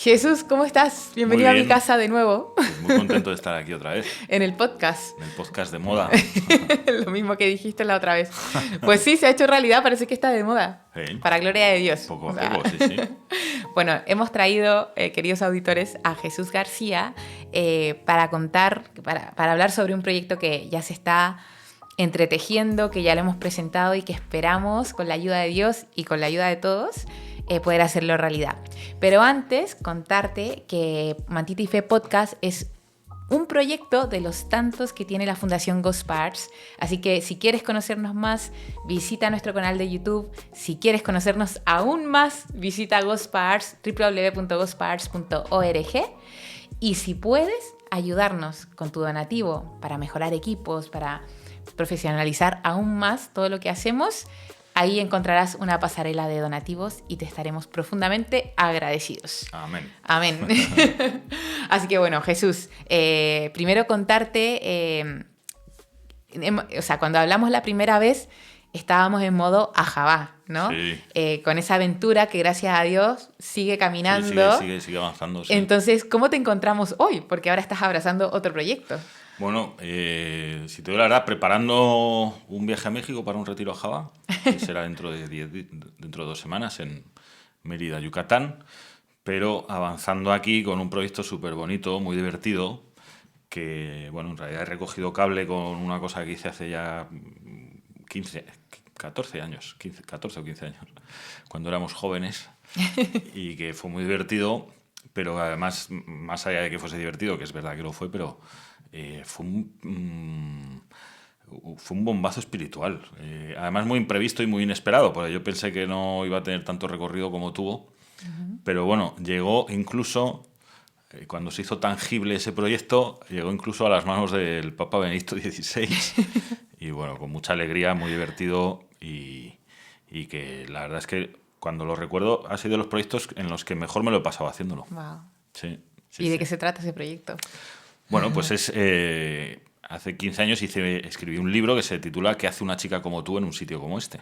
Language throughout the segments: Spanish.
Jesús, ¿cómo estás? Bienvenido a mi casa de nuevo. Pues muy contento de estar aquí otra vez. En el podcast. En el podcast de moda. Lo mismo que dijiste la otra vez. Pues sí, se ha hecho realidad, parece que está de moda. Sí. Para gloria de Dios. Poco a poco, sí. Bueno, hemos traído, queridos auditores, a Jesús García para hablar sobre un proyecto que ya se está entretejiendo, que ya lo hemos presentado y que esperamos, con la ayuda de Dios y con la ayuda de todos, poder hacerlo realidad. Pero antes, contarte que Mantita y Fe Podcast es un proyecto de los tantos que tiene la Fundación Gospars. Así que si quieres conocernos más, visita nuestro canal de YouTube. Si quieres conocernos aún más, visita Gospars, www.gospars.org. Y si puedes, ayudarnos con tu donativo para mejorar equipos, para profesionalizar aún más todo lo que hacemos. Ahí encontrarás una pasarela de donativos y te estaremos profundamente agradecidos. Amén. Amén. Así que bueno, Jesús, primero contarte, cuando hablamos la primera vez estábamos en modo Ajabá, ¿no? Sí. Con esa aventura que gracias a Dios sigue caminando. Sí, sigue avanzando. Sí. Entonces, ¿cómo te encontramos hoy? Porque ahora estás abrazando otro proyecto. Bueno, si te digo la verdad, preparando un viaje a México para un retiro a Java, que será dentro de 2 semanas en Mérida, Yucatán, pero avanzando aquí con un proyecto súper bonito, muy divertido, que, bueno, en realidad he recogido cable con una cosa que hice hace ya 14 años, 14 o 15 años, cuando éramos jóvenes, y que fue muy divertido, pero además, más allá de que fuese divertido, que es verdad que lo fue, pero fue un bombazo espiritual. Además muy imprevisto y muy inesperado, porque yo pensé que no iba a tener tanto recorrido como tuvo. Uh-huh. Pero bueno, llegó incluso, cuando se hizo tangible ese proyecto, llegó incluso a las manos del Papa Benedicto XVI. Y bueno, con mucha alegría, muy divertido y que la verdad es que cuando lo recuerdo ha sido de los proyectos en los que mejor me lo he pasado haciéndolo. Wow. Sí, ¿Y de qué se trata ese proyecto? Bueno, pues hace 15 años escribí un libro que se titula ¿Qué hace una chica como tú en un sitio como este?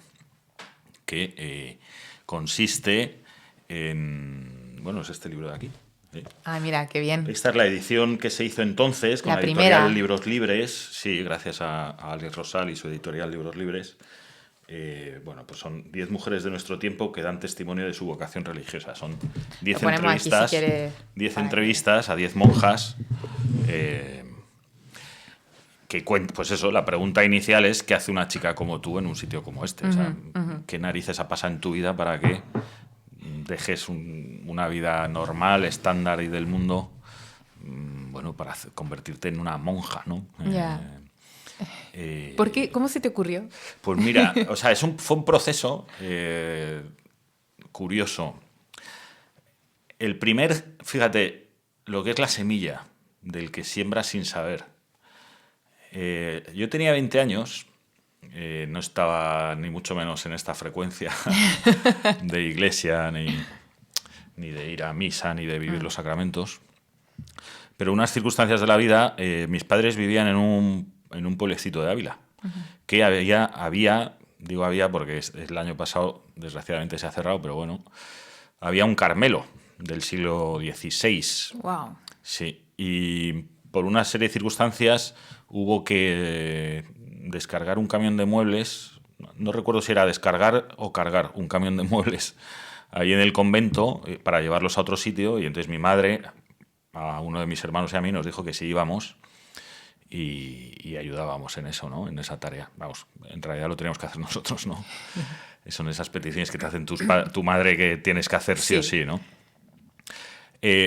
Que consiste en... Bueno, es este libro de aquí. Ah, mira, qué bien. Esta es la edición que se hizo entonces con la editorial Libros Libres. Sí, gracias a Alex Rosal y su editorial Libros Libres. Bueno, pues son 10 mujeres de nuestro tiempo que dan testimonio de su vocación religiosa. Son 10 entrevistas, aquí, si 10 entrevistas a 10 monjas que cuentan, pues eso, la pregunta inicial es ¿qué hace una chica como tú en un sitio como este? Uh-huh, o sea, ¿qué narices ha pasado en tu vida para que dejes una vida normal, estándar y del mundo, bueno, para convertirte en una monja, ¿no? Yeah. ¿Por qué? ¿Cómo se te ocurrió? Pues mira, o sea, fue un proceso curioso. Fíjate, lo que es la semilla del que siembra sin saber. Yo tenía 20 años, no estaba ni mucho menos en esta frecuencia de iglesia, ni de ir a misa, ni de vivir los sacramentos. Pero unas circunstancias de la vida, mis padres vivían en un pueblecito de Ávila, uh-huh, que digo había porque el año pasado desgraciadamente se ha cerrado, pero bueno, había un Carmelo del siglo XVI. Wow. Sí, y por una serie de circunstancias hubo que descargar un camión de muebles, no recuerdo si era descargar o cargar un camión de muebles ahí en el convento para llevarlos a otro sitio, y entonces mi madre, a uno de mis hermanos y a mí, nos dijo que sí íbamos y ayudábamos en eso, ¿no? En esa tarea. Vamos, en realidad lo teníamos que hacer nosotros, ¿no? Son esas peticiones que te hacen tu madre que tienes que hacer sí o sí, ¿no?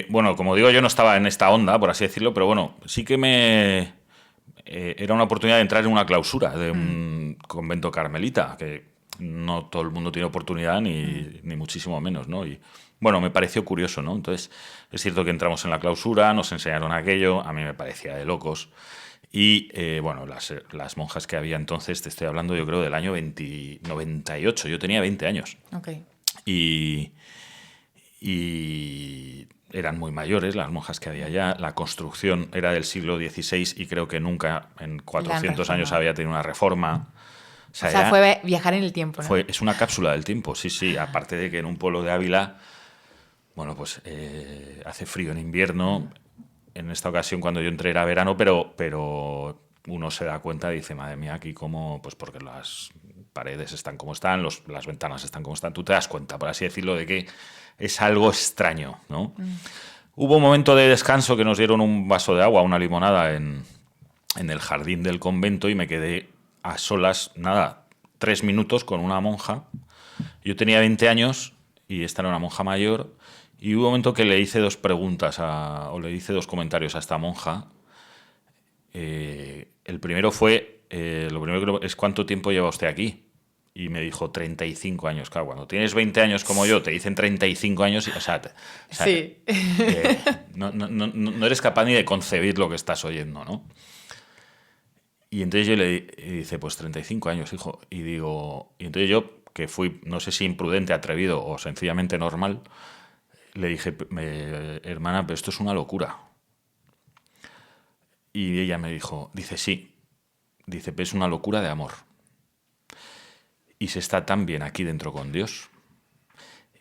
Bueno, como digo, yo no estaba en esta onda, por así decirlo, pero bueno, sí que era una oportunidad de entrar en una clausura de un convento carmelita, que no todo el mundo tiene oportunidad, ni muchísimo menos, ¿no? Y bueno, me pareció curioso, ¿no? Entonces, es cierto que entramos en la clausura, nos enseñaron aquello, a mí me parecía de locos. Y, bueno, las monjas que había entonces, te estoy hablando yo creo del año 98, yo tenía 20 años. Okay. Y eran muy mayores las monjas que había allá, la construcción era del siglo XVI y creo que nunca en 400 años había tenido una reforma. O sea, fue viajar en el tiempo, ¿no? Es una cápsula del tiempo, sí, aparte de que en un pueblo de Ávila Bueno, pues hace frío en invierno. En esta ocasión, cuando yo entré, era verano, pero uno se da cuenta y dice, madre mía, aquí como, pues porque las paredes están como están, las ventanas están como están. Tú te das cuenta, por así decirlo, de que es algo extraño, ¿no? Hubo un momento de descanso que nos dieron un vaso de agua, una limonada en el jardín del convento y me quedé a solas, nada, 3 minutos con una monja. Yo tenía 20 años y esta era una monja mayor y hubo un momento que le hice dos preguntas o le hice dos comentarios a esta monja. El primero fue, lo primero que es ¿cuánto tiempo lleva usted aquí? Y me dijo 35 años. Claro, cuando tienes 20 años como yo, te dicen 35 años, o sea, Sí. no eres capaz ni de concebir lo que estás oyendo, ¿no? Y entonces yo le dice, pues 35 años, hijo. Y digo, y entonces yo, que fui, no sé si imprudente, atrevido o sencillamente normal, le dije, hermana, pero esto es una locura. Y ella me dijo, dice, sí, dice, pero es una locura de amor. Y se está tan bien aquí dentro con Dios.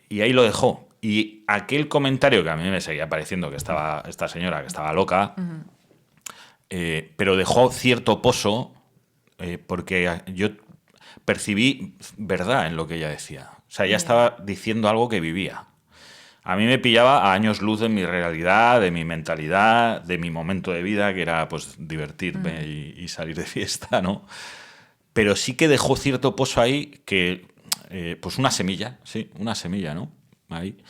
Y ahí lo dejó. Y aquel comentario que a mí me seguía pareciendo que estaba esta señora, que estaba loca, pero dejó cierto pozo porque yo percibí verdad en lo que ella decía. O sea, ella estaba diciendo algo que vivía. A mí me pillaba a años luz de mi realidad, de mi mentalidad, de mi momento de vida, que era pues divertirme y salir de fiesta, ¿no? Pero sí que dejó cierto pozo ahí que, pues una semilla, sí, una semilla, ¿no? Ahí.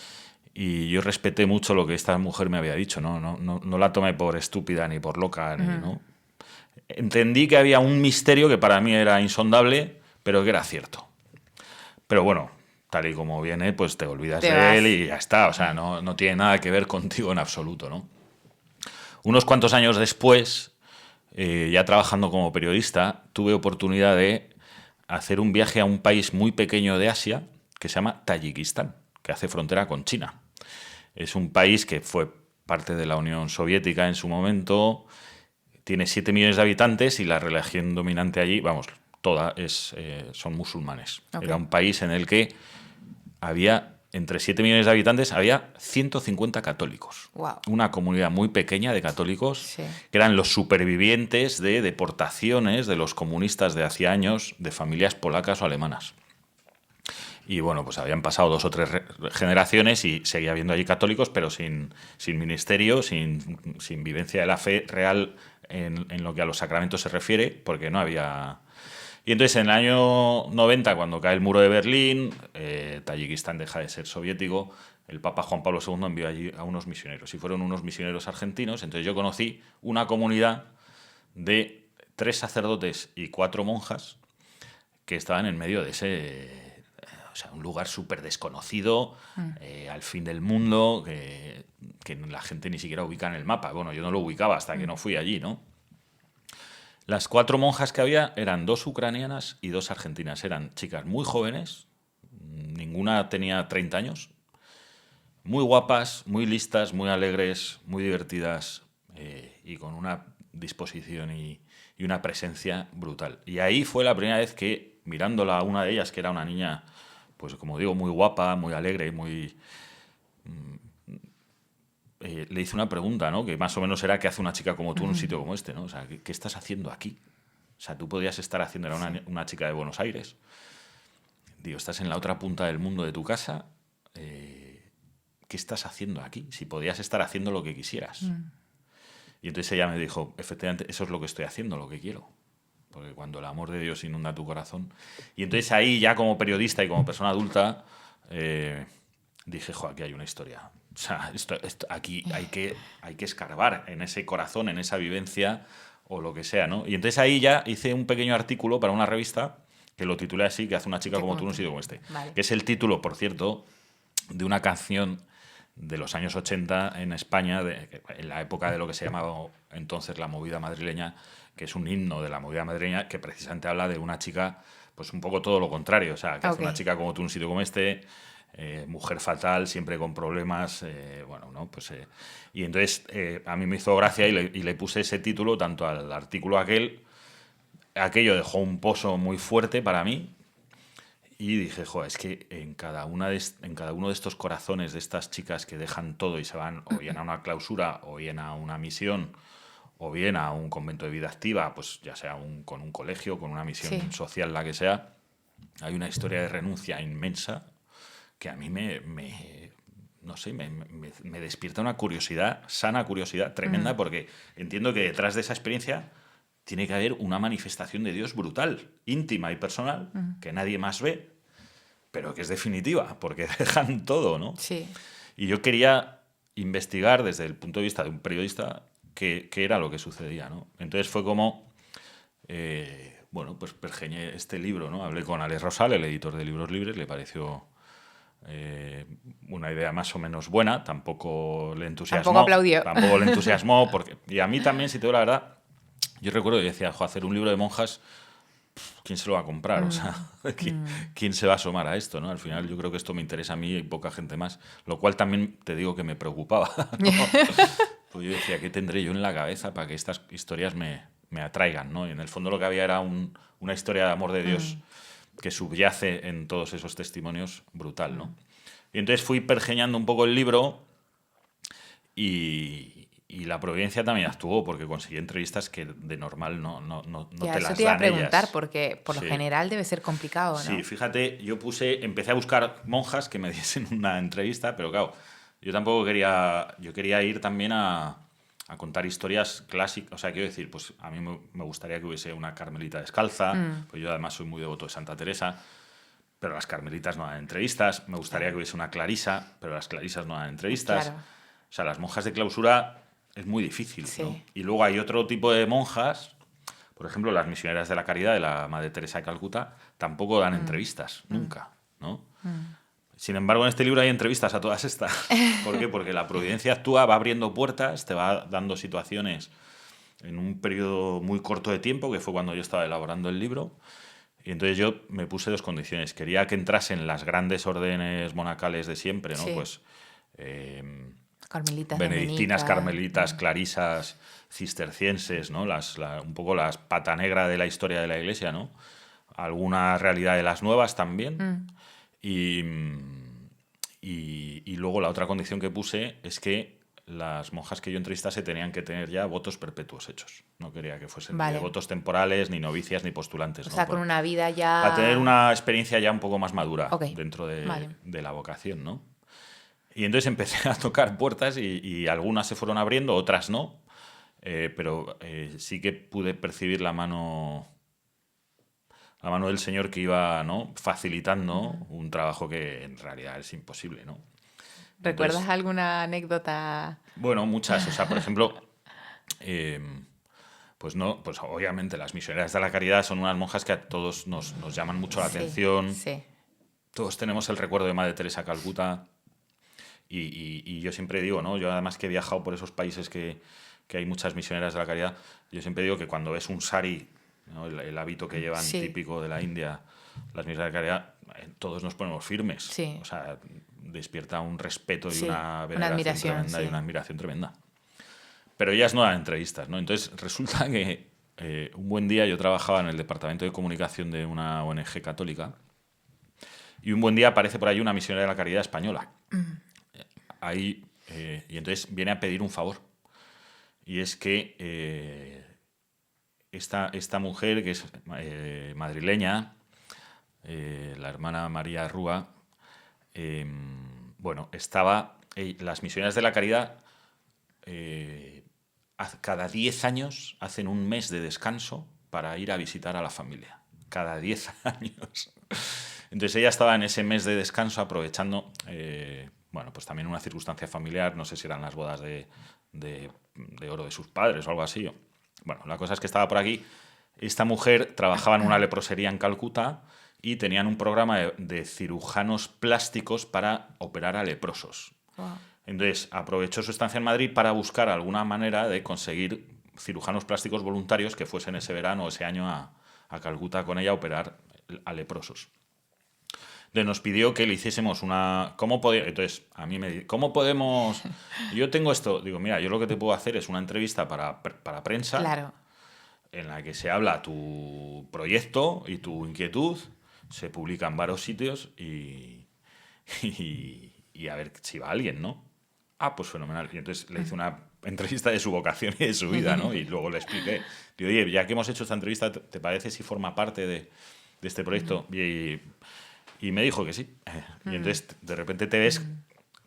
Y yo respeté mucho lo que esta mujer me había dicho, ¿no? No la tomé por estúpida ni por loca, ni, ¿no? Entendí que había un misterio que para mí era insondable, pero que era cierto. Pero bueno, tal y como viene, pues te olvidas Te de él vas. y ya está. O sea, no tiene nada que ver contigo en absoluto, ¿no? Unos cuantos años después, ya trabajando como periodista, tuve oportunidad de hacer un viaje a un país muy pequeño de Asia que se llama Tayikistán, que hace frontera con China. Es un país que fue parte de la Unión Soviética en su momento, tiene 7 millones de habitantes y la religión dominante allí, vamos, son musulmanes. Ok. Era un país en el que había, entre 7 millones de habitantes, había 150 católicos. Wow. Una comunidad muy pequeña de católicos Sí. que eran los supervivientes de deportaciones de los comunistas de hacía años de familias polacas o alemanas. Y bueno, pues habían pasado 2 o 3 generaciones y seguía habiendo allí católicos, pero sin ministerio, sin vivencia de la fe real en lo que a los sacramentos se refiere, porque no había... Y entonces en el año 90, cuando cae el muro de Berlín, Tayikistán deja de ser soviético, el Papa Juan Pablo II envió allí a unos misioneros, y fueron unos misioneros argentinos. Entonces yo conocí una comunidad de 3 sacerdotes y 4 monjas que estaban en medio de o sea, un lugar súper desconocido, al fin del mundo, que la gente ni siquiera ubica en el mapa. Bueno, yo no lo ubicaba hasta que no fui allí, ¿no? Las 4 monjas que había eran 2 ucranianas y 2 argentinas. Eran chicas muy jóvenes, ninguna tenía 30 años, muy guapas, muy listas, muy alegres, muy divertidas y con una disposición y una presencia brutal. Y ahí fue la primera vez que, mirándola a una de ellas, que era una niña, pues como digo, muy guapa, muy alegre y muy... le hice una pregunta, ¿no? Que más o menos era ¿qué hace una chica como tú en un sitio como este, ¿no? O sea, ¿qué estás haciendo aquí? O sea, tú podías estar haciendo, era una chica de Buenos Aires. Digo, estás en la otra punta del mundo de tu casa. ¿Qué estás haciendo aquí? Si podías estar haciendo lo que quisieras. Y entonces ella me dijo, efectivamente, eso es lo que estoy haciendo, lo que quiero. Porque cuando el amor de Dios inunda tu corazón... Y entonces ahí ya como periodista y como persona adulta dije, jo, aquí hay una historia. O sea, aquí hay que escarbar en ese corazón, en esa vivencia o lo que sea, ¿no? Y entonces ahí ya hice un pequeño artículo para una revista que lo titulé así, que hace una chica como tú en un sitio como este. Vale. Que es el título, por cierto, de una canción de los años 80 en España, en la época de lo que se llamaba entonces la movida madrileña, que es un himno de la movida madrileña que precisamente habla de una chica, pues un poco todo lo contrario, o sea, que hace una chica como tú en un sitio como este, mujer fatal, siempre con problemas, bueno, ¿no? Pues, y entonces a mí me hizo gracia y le puse ese título tanto al artículo aquello dejó un pozo muy fuerte para mí. Y dije, joder, es que en cada uno de estos corazones de estas chicas que dejan todo y se van o bien a una clausura, o bien a una misión, o bien a un convento de vida activa, pues ya sea con un colegio, con una misión social, la que sea, hay una historia de renuncia inmensa que a mí no sé, me despierta una curiosidad, sana curiosidad, tremenda, porque entiendo que detrás de esa experiencia tiene que haber una manifestación de Dios brutal, íntima y personal, que nadie más ve, pero que es definitiva, porque dejan todo, ¿no? Sí. Y yo quería investigar desde el punto de vista de un periodista qué era lo que sucedía, ¿no? Entonces fue como, bueno, pues pergeñé este libro, ¿no? Hablé con Alex Rosal, el editor de Libros Libres, le pareció una idea más o menos buena, tampoco le entusiasmó. Tampoco aplaudió. Tampoco le entusiasmó, y a mí también, si te digo la verdad, yo recuerdo que decía, hacer un libro de monjas, ¿quién se lo va a comprar? O sea, ¿quién se va a asomar a esto? ¿No? Al final yo creo que esto me interesa a mí y poca gente más, lo cual también te digo que me preocupaba, ¿no? Pues yo decía, ¿qué tendré yo en la cabeza para que estas historias me atraigan? ¿No? Y en el fondo lo que había era una historia de amor de Dios que subyace en todos esos testimonios brutal, ¿no? Y entonces fui pergeñando un poco el libro y la providencia también actuó, porque conseguí entrevistas que de normal no Ya, te eso las te iba a dan preguntar, ellas. porque por lo Sí. general debe ser complicado, ¿no? Sí, fíjate, empecé a buscar monjas que me diesen una entrevista, pero claro, yo quería ir también a contar historias clásicas, o sea, quiero decir, pues a mí me gustaría que hubiese una carmelita descalza, pues yo además soy muy devoto de Santa Teresa, pero las carmelitas no dan entrevistas, me gustaría que hubiese una clarisa, pero las clarisas no dan entrevistas. Claro. O sea, las monjas de clausura es muy difícil, Sí. ¿no? Y luego hay otro tipo de monjas, por ejemplo, las misioneras de la caridad de la Madre Teresa de Calcuta, tampoco dan entrevistas, nunca, ¿no? Sin embargo, en este libro hay entrevistas a todas estas. ¿Por qué? Porque la providencia actúa, va abriendo puertas, te va dando situaciones en un periodo muy corto de tiempo, que fue cuando yo estaba elaborando el libro. Y entonces yo me puse dos condiciones. Quería que entrasen las grandes órdenes monacales de siempre, ¿no? Sí. Pues Carmelitas, benedictinas, dominicas. carmelitas, clarisas, cistercienses, ¿no? Un poco las pata negra de la historia de la Iglesia, ¿no? Alguna realidad de las nuevas también. Y luego la otra condición que puse es que las monjas que yo entrevistase tenían que tener ya votos perpetuos hechos. No quería que fuesen ni de votos temporales, ni novicias, ni postulantes. O sea, ¿no? con una vida ya... Para tener una experiencia ya un poco más madura dentro Vale. de la vocación, ¿no? Y entonces empecé a tocar puertas y algunas se fueron abriendo, otras no. Pero sí que pude percibir la mano del Señor que iba, ¿no?, facilitando un trabajo que en realidad es imposible, ¿no? ¿Recuerdas Entonces, alguna anécdota? bueno, muchas. O sea, por ejemplo, pues no, pues obviamente las misioneras de la caridad son unas monjas que a todos nos llaman mucho la atención. Sí. Todos tenemos el recuerdo de Madre Teresa Calcuta. Y yo siempre digo, ¿no? Yo además que he viajado por esos países que hay muchas misioneras de la caridad, yo siempre digo que cuando ves un sari, ¿no?, el hábito que llevan típico de la India, las misioneras de la caridad, todos nos ponemos firmes. Sí. O sea, despierta un respeto y una admiración, veneración tremenda y una admiración tremenda. Pero ellas no dan entrevistas, ¿no? Entonces resulta que un buen día yo trabajaba en el departamento de comunicación de una ONG católica y un buen día aparece por ahí una misionera de la caridad española. Ahí, y entonces viene a pedir un favor. Y es que esta mujer, que es madrileña, la hermana María Rúa, bueno, las misioneras de la caridad cada 10 años hacen un mes de descanso para ir a visitar a la familia. Cada 10 años. Entonces ella estaba en ese mes de descanso aprovechando... bueno, pues también una circunstancia familiar, no sé si eran las bodas de oro de sus padres o algo así. Bueno, la cosa es que estaba por aquí. Esta mujer trabajaba en una leprosería en Calcuta y tenían un programa de cirujanos plásticos para operar a leprosos. Wow. Entonces aprovechó su estancia en Madrid para buscar alguna manera de conseguir cirujanos plásticos voluntarios que fuesen ese verano o ese año a Calcuta con ella a operar a leprosos. Entonces nos pidió que le hiciésemos una... Entonces, a mí me dice, ¿cómo podemos...? Yo tengo esto. Digo, mira, yo lo que te puedo hacer es una entrevista para prensa, Claro. en la que se habla tu proyecto y tu inquietud, se publica en varios sitios y a ver si va alguien, ¿no? Ah, pues fenomenal. Y entonces le hice una entrevista de su vocación y de su vida, ¿no? Y luego le expliqué. Digo, oye, ya que hemos hecho esta entrevista, ¿te parece si forma parte de este proyecto? Y me dijo que sí. Y entonces, de repente te ves,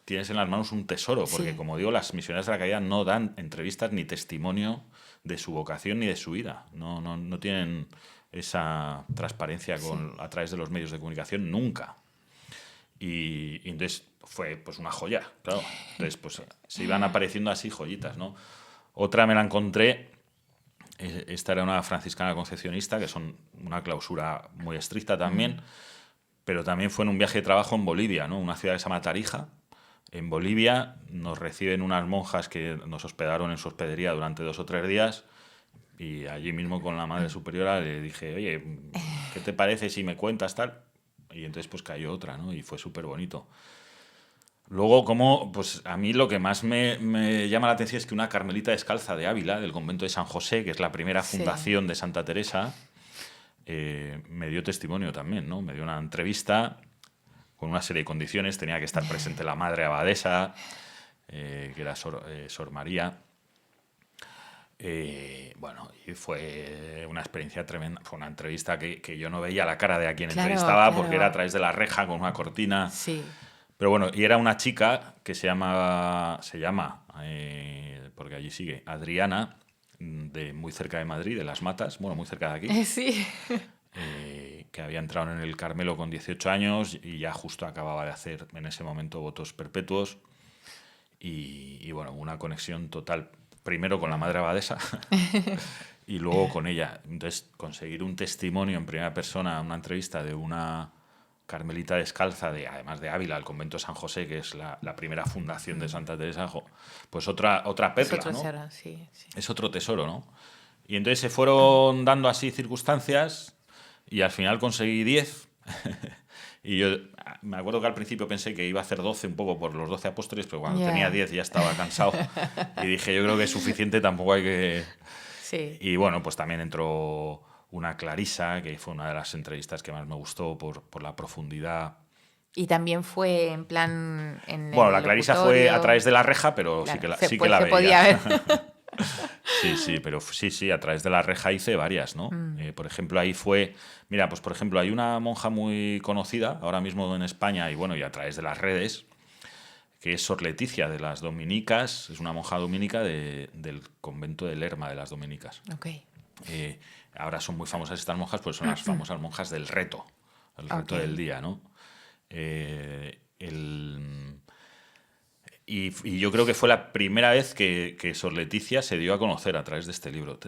tienes en las manos un tesoro, porque Sí. como digo, las misioneras de la caridad no dan entrevistas ni testimonio de su vocación ni de su vida. No tienen esa transparencia a través de los medios de comunicación nunca. Y entonces fue pues una joya, claro. Entonces pues se iban apareciendo así joyitas, ¿no? Otra me la encontré, esta era una franciscana concepcionista, que son una clausura muy estricta también, pero también fue en un viaje de trabajo en Bolivia, ¿no? Una ciudad que se llama Tarija. En Bolivia nos reciben unas monjas que nos hospedaron en su hospedería durante 2 o 3 días y allí mismo con la madre superiora le dije, oye, ¿qué te parece si me cuentas tal? Y entonces pues cayó otra, ¿no? Y fue súper bonito. Luego, como, pues a mí lo que más me llama la atención es que una carmelita descalza de Ávila, del convento de San José, que es la primera Sí. fundación de Santa Teresa, me dio testimonio también, ¿no? Me dio una entrevista con una serie de condiciones. Tenía que estar presente la madre abadesa, que era Sor María. Bueno, y fue una experiencia tremenda. Fue una entrevista que yo no veía la cara de a quien Claro, entrevistaba porque claro. era a través de la reja con una cortina. Sí. Pero bueno, y era una chica que se llama, porque allí sigue, Adriana, de muy cerca de Madrid, de Las Matas, bueno, muy cerca de aquí, Sí. que había entrado en el Carmelo con 18 años y ya justo acababa de hacer en ese momento votos perpetuos. Y bueno, una conexión total, primero con la madre abadesa y luego con ella. Entonces, conseguir un testimonio en primera persona, una entrevista de una carmelita descalza, además de Ávila, el convento de San José, que es la primera fundación de Santa Teresa, pues otra Es perla, otro ¿no? ser, sí, sí. Es otro tesoro, ¿no? Y entonces se fueron dando así circunstancias y al final conseguí 10. Y yo me acuerdo que al principio pensé que iba a hacer 12 un poco por los 12 apóstoles, pero cuando tenía 10 ya estaba cansado. Y dije, yo creo que es suficiente, tampoco hay que... Sí. Y bueno, pues también entró una Clarisa, que fue una de las entrevistas que más me gustó por la profundidad. Y también fue en plan en Bueno, la el Clarisa fue a través locutorio. de la reja, pero Claro, sí que la se veía. podía ver. Sí, pero sí, a través de la reja hice varias, ¿no? Por ejemplo, ahí fue... Mira, pues por ejemplo, hay una monja muy conocida ahora mismo en España y bueno, y a través de las redes, que es Sor Leticia de las Dominicas, es una monja dominica del convento de Lerma de las Dominicas. Ok. Ahora son muy famosas estas monjas, pues son las famosas monjas del reto, el reto Ok. del día, ¿no? Y yo creo que fue la primera vez que Sor Leticia se dio a conocer a través de este libro.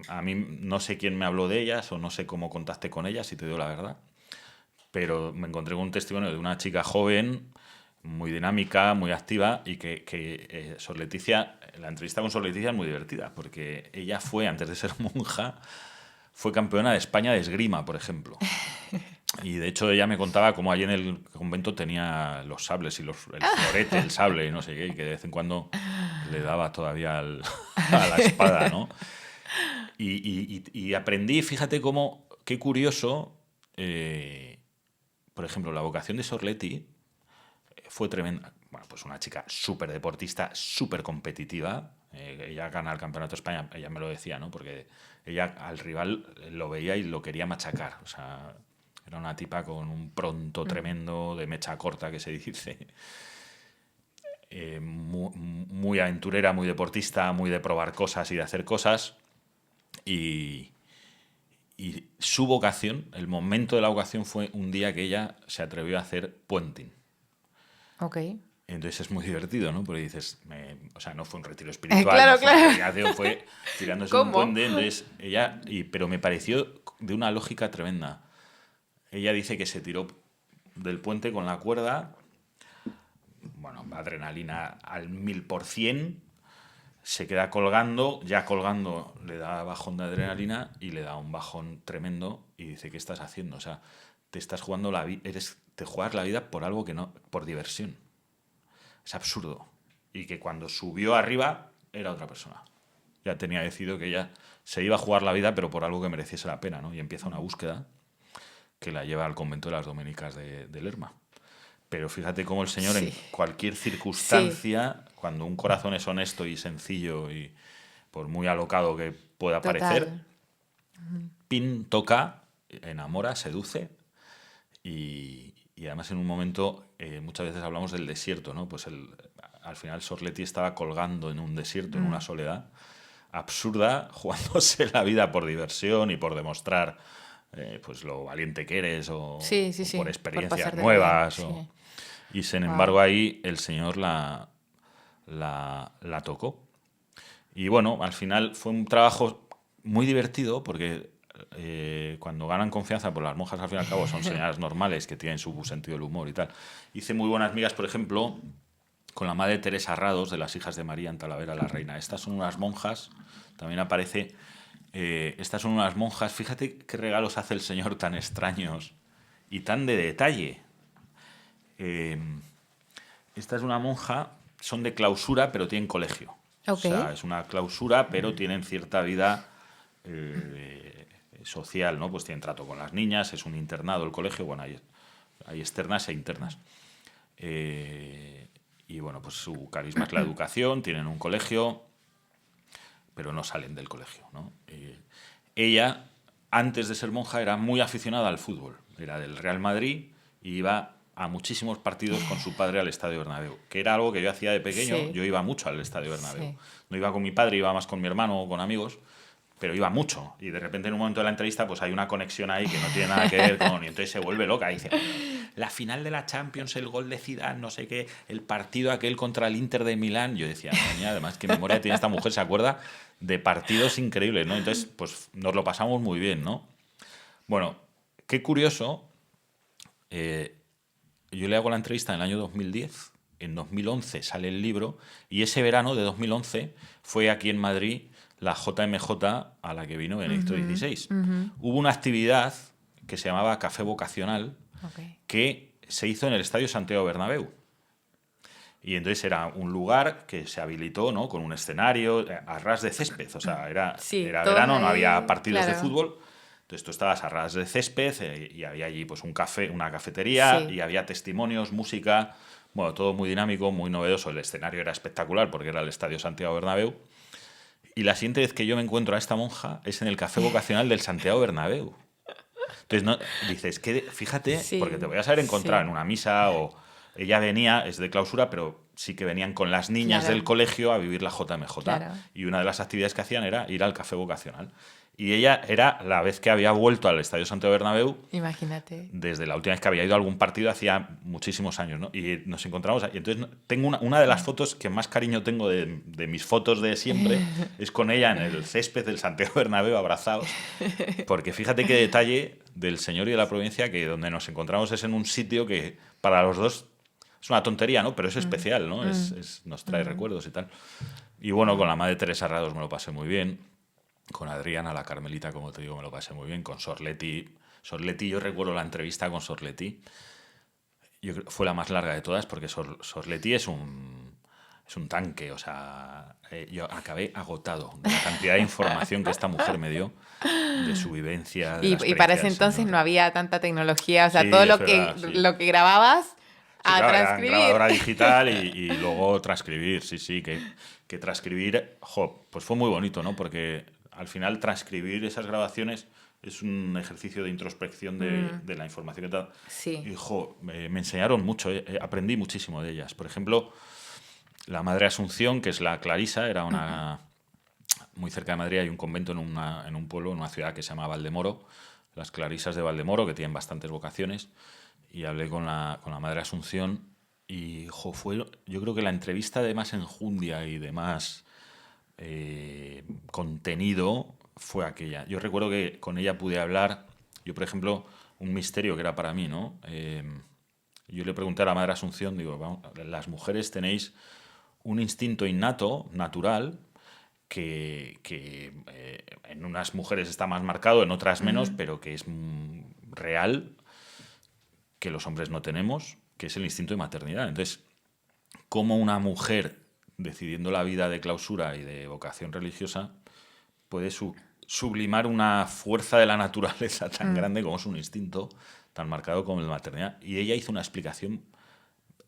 A mí no sé quién me habló de ellas o no sé cómo contacté con ellas, si te digo la verdad, pero me encontré con un testimonio de una chica joven, muy dinámica, muy activa y que Sor Leticia, la entrevista con Sor Leticia es muy divertida, porque ella fue, antes de ser monja, fue campeona de España de esgrima, por ejemplo. Y de hecho ella me contaba cómo allí en el convento tenía los sables y el florete, el sable y no sé qué, y que de vez en cuando le daba todavía a la espada, ¿no? Y aprendí, fíjate qué curioso, por ejemplo, la vocación de Sor Leti fue tremenda. Bueno, pues una chica súper deportista, súper competitiva. Ella gana el Campeonato de España, ella me lo decía, ¿no? Porque ella al rival lo veía y lo quería machacar. O sea, era una tipa con un pronto tremendo, de mecha corta, que se dice. Muy aventurera, muy deportista, muy de probar cosas y de hacer cosas. Y su vocación, el momento de la vocación fue un día que ella se atrevió a hacer puenting. Ok. Entonces es muy divertido, ¿no? Porque dices, o sea, no fue un retiro espiritual, Claro, no fue una claro. predicación, fue tirándose un ¿Cómo? puente. Entonces ella, pero me pareció de una lógica tremenda. Ella dice que se tiró del puente con la cuerda, bueno, adrenalina al 1000%, se queda colgando, ya colgando le da bajón de adrenalina y le da un bajón tremendo y dice, ¿qué estás haciendo? O sea, te estás jugando la vida, te juegas la vida por algo que no, por diversión. Es absurdo. Y que cuando subió arriba era otra persona. Ya tenía decidido que ella se iba a jugar la vida, pero por algo que mereciese la pena, ¿no? Y empieza una búsqueda que la lleva al convento de las dominicas de Lerma. Pero fíjate cómo el Señor Sí. en cualquier circunstancia, cuando un corazón es honesto y sencillo y por muy alocado que pueda parecer, Total. pin, toca, enamora, seduce y además en un momento, muchas veces hablamos del desierto, ¿no? Pues al final Sor Leti estaba colgando en un desierto, en una soledad absurda, jugándose la vida por diversión y por demostrar pues lo valiente que eres o Sí, sí, por sí. Por experiencias pasártelo bien. nuevas. Sí. Y sin Wow. embargo ahí el Señor la tocó. Y bueno, al final fue un trabajo muy divertido porque cuando ganan confianza, por las monjas al fin y al cabo son señoras normales que tienen su sentido del humor y tal. Hice muy buenas migas, por ejemplo, con la madre Teresa Rados de las Hijas de María en Talavera la Reina. Estas son unas monjas, también aparece, estas son unas monjas, fíjate qué regalos hace el Señor tan extraños y tan de detalle. Eh, Esta es una monja, son de clausura, pero tienen colegio. O Ok. sea, es una clausura, pero tienen cierta vida social, ¿no? Pues tienen trato con las niñas, es un internado el colegio, bueno, hay externas e internas. Y bueno, pues su carisma es la educación, tienen un colegio, pero no salen del colegio, ¿no? Ella, antes de ser monja, era muy aficionada al fútbol. Era del Real Madrid y iba a muchísimos partidos con su padre al Estadio Bernabéu, que era algo que yo hacía de pequeño. Sí. Yo iba mucho al Estadio Bernabéu. Sí. No iba con mi padre, iba más con mi hermano o con amigos, pero iba mucho. Y de repente en un momento de la entrevista pues hay una conexión ahí que no tiene nada que ver con... Y entonces se vuelve loca y dice, la final de la Champions, el gol de Zidane, no sé qué, el partido aquel contra el Inter de Milán. Yo decía, coño, además qué memoria tiene esta mujer, se acuerda de partidos increíbles, ¿no? Entonces, pues nos lo pasamos muy bien, ¿no? Bueno, qué curioso, yo le hago la entrevista en el año 2010, en 2011 sale el libro y ese verano de 2011 fue aquí en Madrid la JMJ a la que vino Benedicto XVI. Hubo una actividad que se llamaba Café Vocacional Ok. que se hizo en el Estadio Santiago Bernabéu. Y entonces era un lugar que se habilitó, ¿no? Con un escenario a ras de césped. O sea, Sí, era todos verano, no había ahí, partidos de claro. fútbol. Entonces tú estabas a ras de césped y había allí pues un café, una cafetería Sí. y había testimonios, música, bueno, todo muy dinámico, muy novedoso. El escenario era espectacular porque era el Estadio Santiago Bernabéu. Y la siguiente vez que yo me encuentro a esta monja es en el Café Vocacional del Santiago Bernabéu. Entonces no, dices, que fíjate, porque te Sí. voy a saber encontrar en Sí. una misa o ella venía, es de clausura, pero sí que venían con las niñas del Claro. colegio a vivir la JMJ Claro. y una de las actividades que hacían era ir al café vocacional. Y ella era la vez que había vuelto al Estadio Santiago Bernabéu Imagínate. desde la última vez que había ido a algún partido hacía muchísimos años, ¿no? Y nos encontramos ahí. Entonces tengo una de las fotos que más cariño tengo de mis fotos de siempre es con ella en el césped del Santiago Bernabéu abrazados, porque fíjate qué detalle del Señor y de la Providencia que donde nos encontramos es en un sitio que para los dos es una tontería, ¿no? Pero es especial, ¿no? Nos trae recuerdos y tal. Y bueno, con Wow. la madre Teresa Rados me lo pasé muy bien. Con Adriana, la Carmelita, como te digo, me lo pasé muy bien. Con Sor Leti. Sor Leti, yo recuerdo la entrevista con Sor Leti. Fue la más larga de todas porque Sor Leti es un tanque. O sea, yo acabé agotado de la cantidad de información que esta mujer me dio de su vivencia, de la Y para experiencia ese del entonces Señor. no había tanta tecnología, o sea, Sí, todo es verdad, sí. lo que grababas Sí, a claro, era en transcribir. grabadora digital y luego transcribir, sí, sí, que transcribir, jo, pues fue muy bonito, ¿no? Porque al final transcribir esas grabaciones es un ejercicio de introspección de la información que te da. Sí. Y, jo, me enseñaron mucho, aprendí muchísimo de ellas. Por ejemplo, la Madre Asunción, que es la Clarisa, era una... Muy cerca de Madrid hay un convento en un pueblo, en una ciudad que se llama Valdemoro, las Clarisas de Valdemoro, que tienen bastantes vocaciones, y hablé con la Madre Asunción y jo, fue, yo creo que la entrevista de más enjundia y de más contenido fue aquella. Yo recuerdo que con ella pude hablar, yo por ejemplo, un misterio que era para mí, ¿no? Yo le pregunté a la Madre Asunción, digo, vamos, las mujeres tenéis un instinto innato, natural, que en unas mujeres está más marcado, en otras menos, pero que es real, que los hombres no tenemos, que es el instinto de maternidad. Entonces, ¿cómo una mujer, decidiendo la vida de clausura y de vocación religiosa, puede sublimar una fuerza de la naturaleza tan grande como es un instinto, tan marcado como la maternidad. Y ella hizo una explicación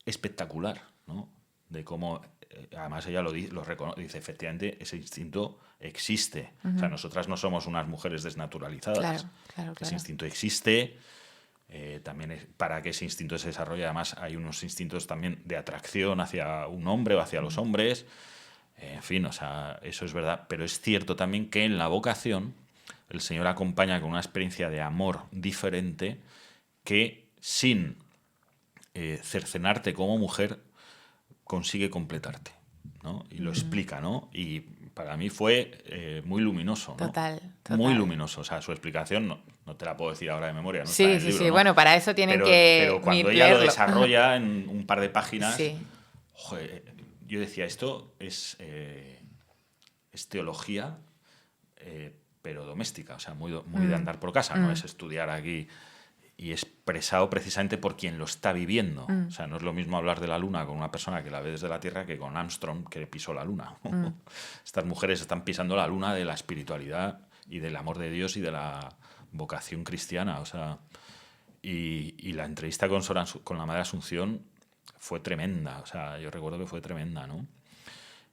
espectacular, ¿no? De cómo, además ella lo dice, efectivamente, ese instinto existe. O sea, nosotras no somos unas mujeres desnaturalizadas. Claro. Ese instinto existe. También para que ese instinto se desarrolle, además hay unos instintos también de atracción hacia un hombre o hacia los hombres. En fin, o sea, eso es verdad. Pero es cierto también que en la vocación el Señor acompaña con una experiencia de amor diferente que sin cercenarte como mujer consigue completarte, ¿no? Y lo explica, ¿no? Y para mí fue muy luminoso, ¿no? Total. Muy luminoso. O sea, su explicación no te la puedo decir ahora de memoria, no Sí, está en el libro, ¿no? Bueno, para eso tienen Pero que cuando ella leerlo. lo desarrolla en un par de páginas, Sí. joder, yo decía, esto es teología, pero doméstica, o sea, muy de andar por casa, no es estudiar aquí y expresado precisamente por quien lo está viviendo. O sea, no es lo mismo hablar de la luna con una persona que la ve desde la Tierra que con Armstrong, que pisó la luna. Estas mujeres están pisando la luna de la espiritualidad y del amor de Dios y de la vocación cristiana. O sea, y la entrevista con la Madre Asunción fue tremenda. O sea, yo recuerdo que fue tremenda, ¿no?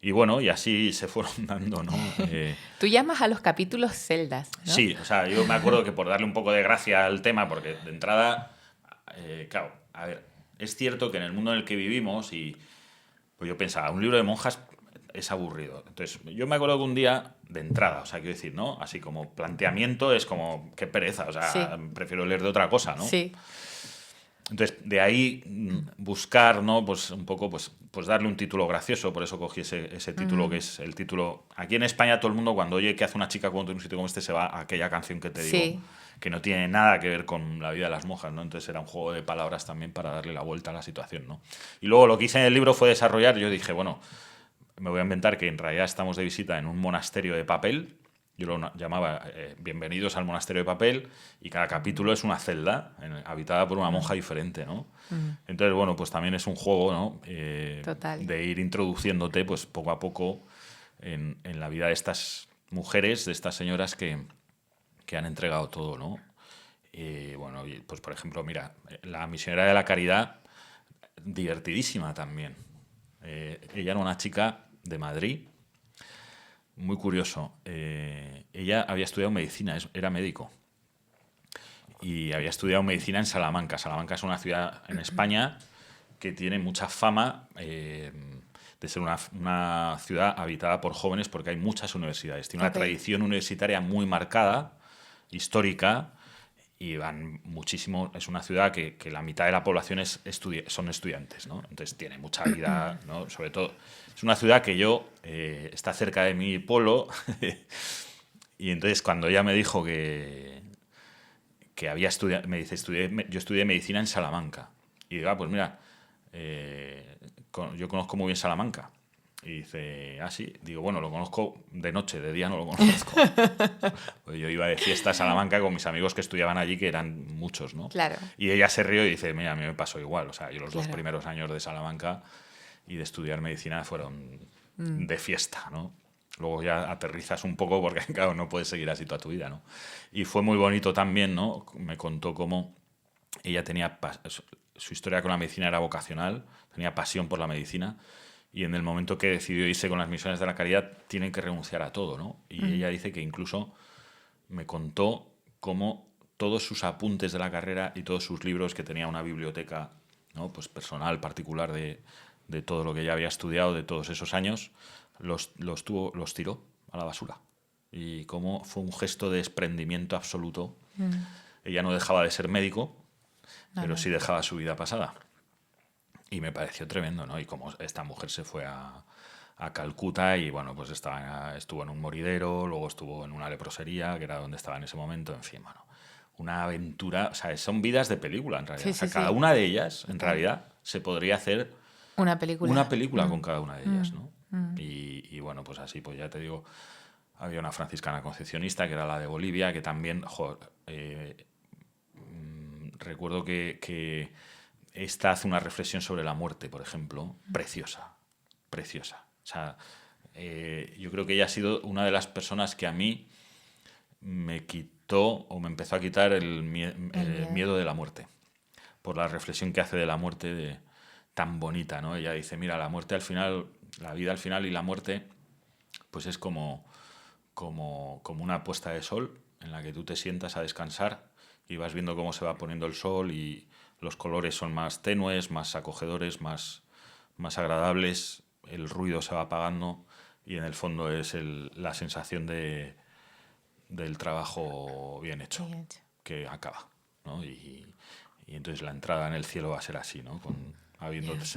Y bueno, y así se fueron dando, ¿no? Tú llamas a los capítulos celdas, ¿no? Sí, o sea, yo me acuerdo que por darle un poco de gracia al tema, porque de entrada, claro, a ver, es cierto que en el mundo en el que vivimos, y pues yo pensaba, un libro de monjas es aburrido. Entonces, yo me acuerdo que un día, de entrada, o sea, quiero decir, ¿no? Así como planteamiento es como, qué pereza, o sea, prefiero leer de otra cosa, ¿no? Sí. Entonces, de ahí buscar, ¿no? Pues un poco, pues darle un título gracioso, por eso cogí ese título que es el título... Aquí en España todo el mundo cuando oye que hace una chica cuando en un sitio como este se va a aquella canción que te digo, que no tiene nada que ver con la vida de las monjas, ¿no? Entonces era un juego de palabras también para darle la vuelta a la situación, ¿no? Y luego lo que hice en el libro fue desarrollar, yo dije, bueno, me voy a inventar que en realidad estamos de visita en un monasterio de papel. Yo lo llamaba Bienvenidos al monasterio de papel, y cada capítulo es una celda habitada por una monja diferente, ¿no? Entonces, bueno, pues también es un juego, ¿no? De ir introduciéndote, pues poco a poco en la vida de estas mujeres, de estas señoras que han entregado todo, ¿no? Bueno, pues por ejemplo, mira, la misionera de la caridad, divertidísima también. Ella era una chica de Madrid. Muy curioso. Ella había estudiado medicina, era médico. Y había estudiado medicina en Salamanca. Salamanca es una ciudad en España que tiene mucha fama de ser una ciudad habitada por jóvenes porque hay muchas universidades. Tiene una tradición universitaria muy marcada, histórica, y van muchísimo. Es una ciudad que la mitad de la población son estudiantes, ¿no? Entonces tiene mucha vida, ¿no? Sobre todo, es una ciudad que está cerca de mi pueblo, y entonces cuando ella me dijo que había estudiado, me dice, yo estudié medicina en Salamanca. Y digo, pues mira, yo conozco muy bien Salamanca. Y dice, sí. Digo, bueno, lo conozco de noche, de día no lo conozco. Pues yo iba de fiesta a Salamanca con mis amigos que estudiaban allí, que eran muchos, ¿no? Claro. Y ella se rió y dice, mira, a mí me pasó igual. O sea, yo los 2 primeros años de Salamanca y de estudiar medicina fueron de fiesta, ¿no? Luego ya aterrizas un poco porque, claro, no puedes seguir así toda tu vida, ¿no? Y fue muy bonito también, ¿no? Me contó cómo ella tenía... Su historia con la medicina era vocacional, tenía pasión por la medicina, y en el momento que decidió irse con las misiones de la caridad tienen que renunciar a todo, ¿no? Y ella dice que incluso me contó cómo todos sus apuntes de la carrera y todos sus libros, que tenía una biblioteca, ¿no? Pues personal, particular de todo lo que ella había estudiado de todos esos años, los tiró a la basura. Y cómo fue un gesto de desprendimiento absoluto. Ella no dejaba de ser médico, pero sí dejaba su vida pasada. Y me pareció tremendo, ¿no? Y como esta mujer se fue a Calcuta y, bueno, pues estuvo en un moridero, luego estuvo en una leprosería, que era donde estaba en ese momento, en fin, bueno, una aventura. O sea, son vidas de película, en realidad. Cada una de ellas, en realidad, se podría hacer una película con cada una de ellas, ¿no? Y bueno, pues así, pues ya te digo, había una franciscana concepcionista, que era la de Bolivia, que también, recuerdo que esta hace una reflexión sobre la muerte, por ejemplo, preciosa. O sea, yo creo que ella ha sido una de las personas que a mí me quitó o me empezó a quitar el miedo. miedo de la muerte, por la reflexión que hace de la muerte tan bonita, ¿no? Ella dice, mira, la muerte al final, la vida al final y la muerte, pues es como una puesta de sol en la que tú te sientas a descansar y vas viendo cómo se va poniendo el sol y los colores son más tenues, más acogedores, más agradables, el ruido se va apagando y en el fondo es la sensación del trabajo bien hecho, Bien hecho. que acaba, ¿no? Y entonces la entrada en el cielo va a ser así, ¿no?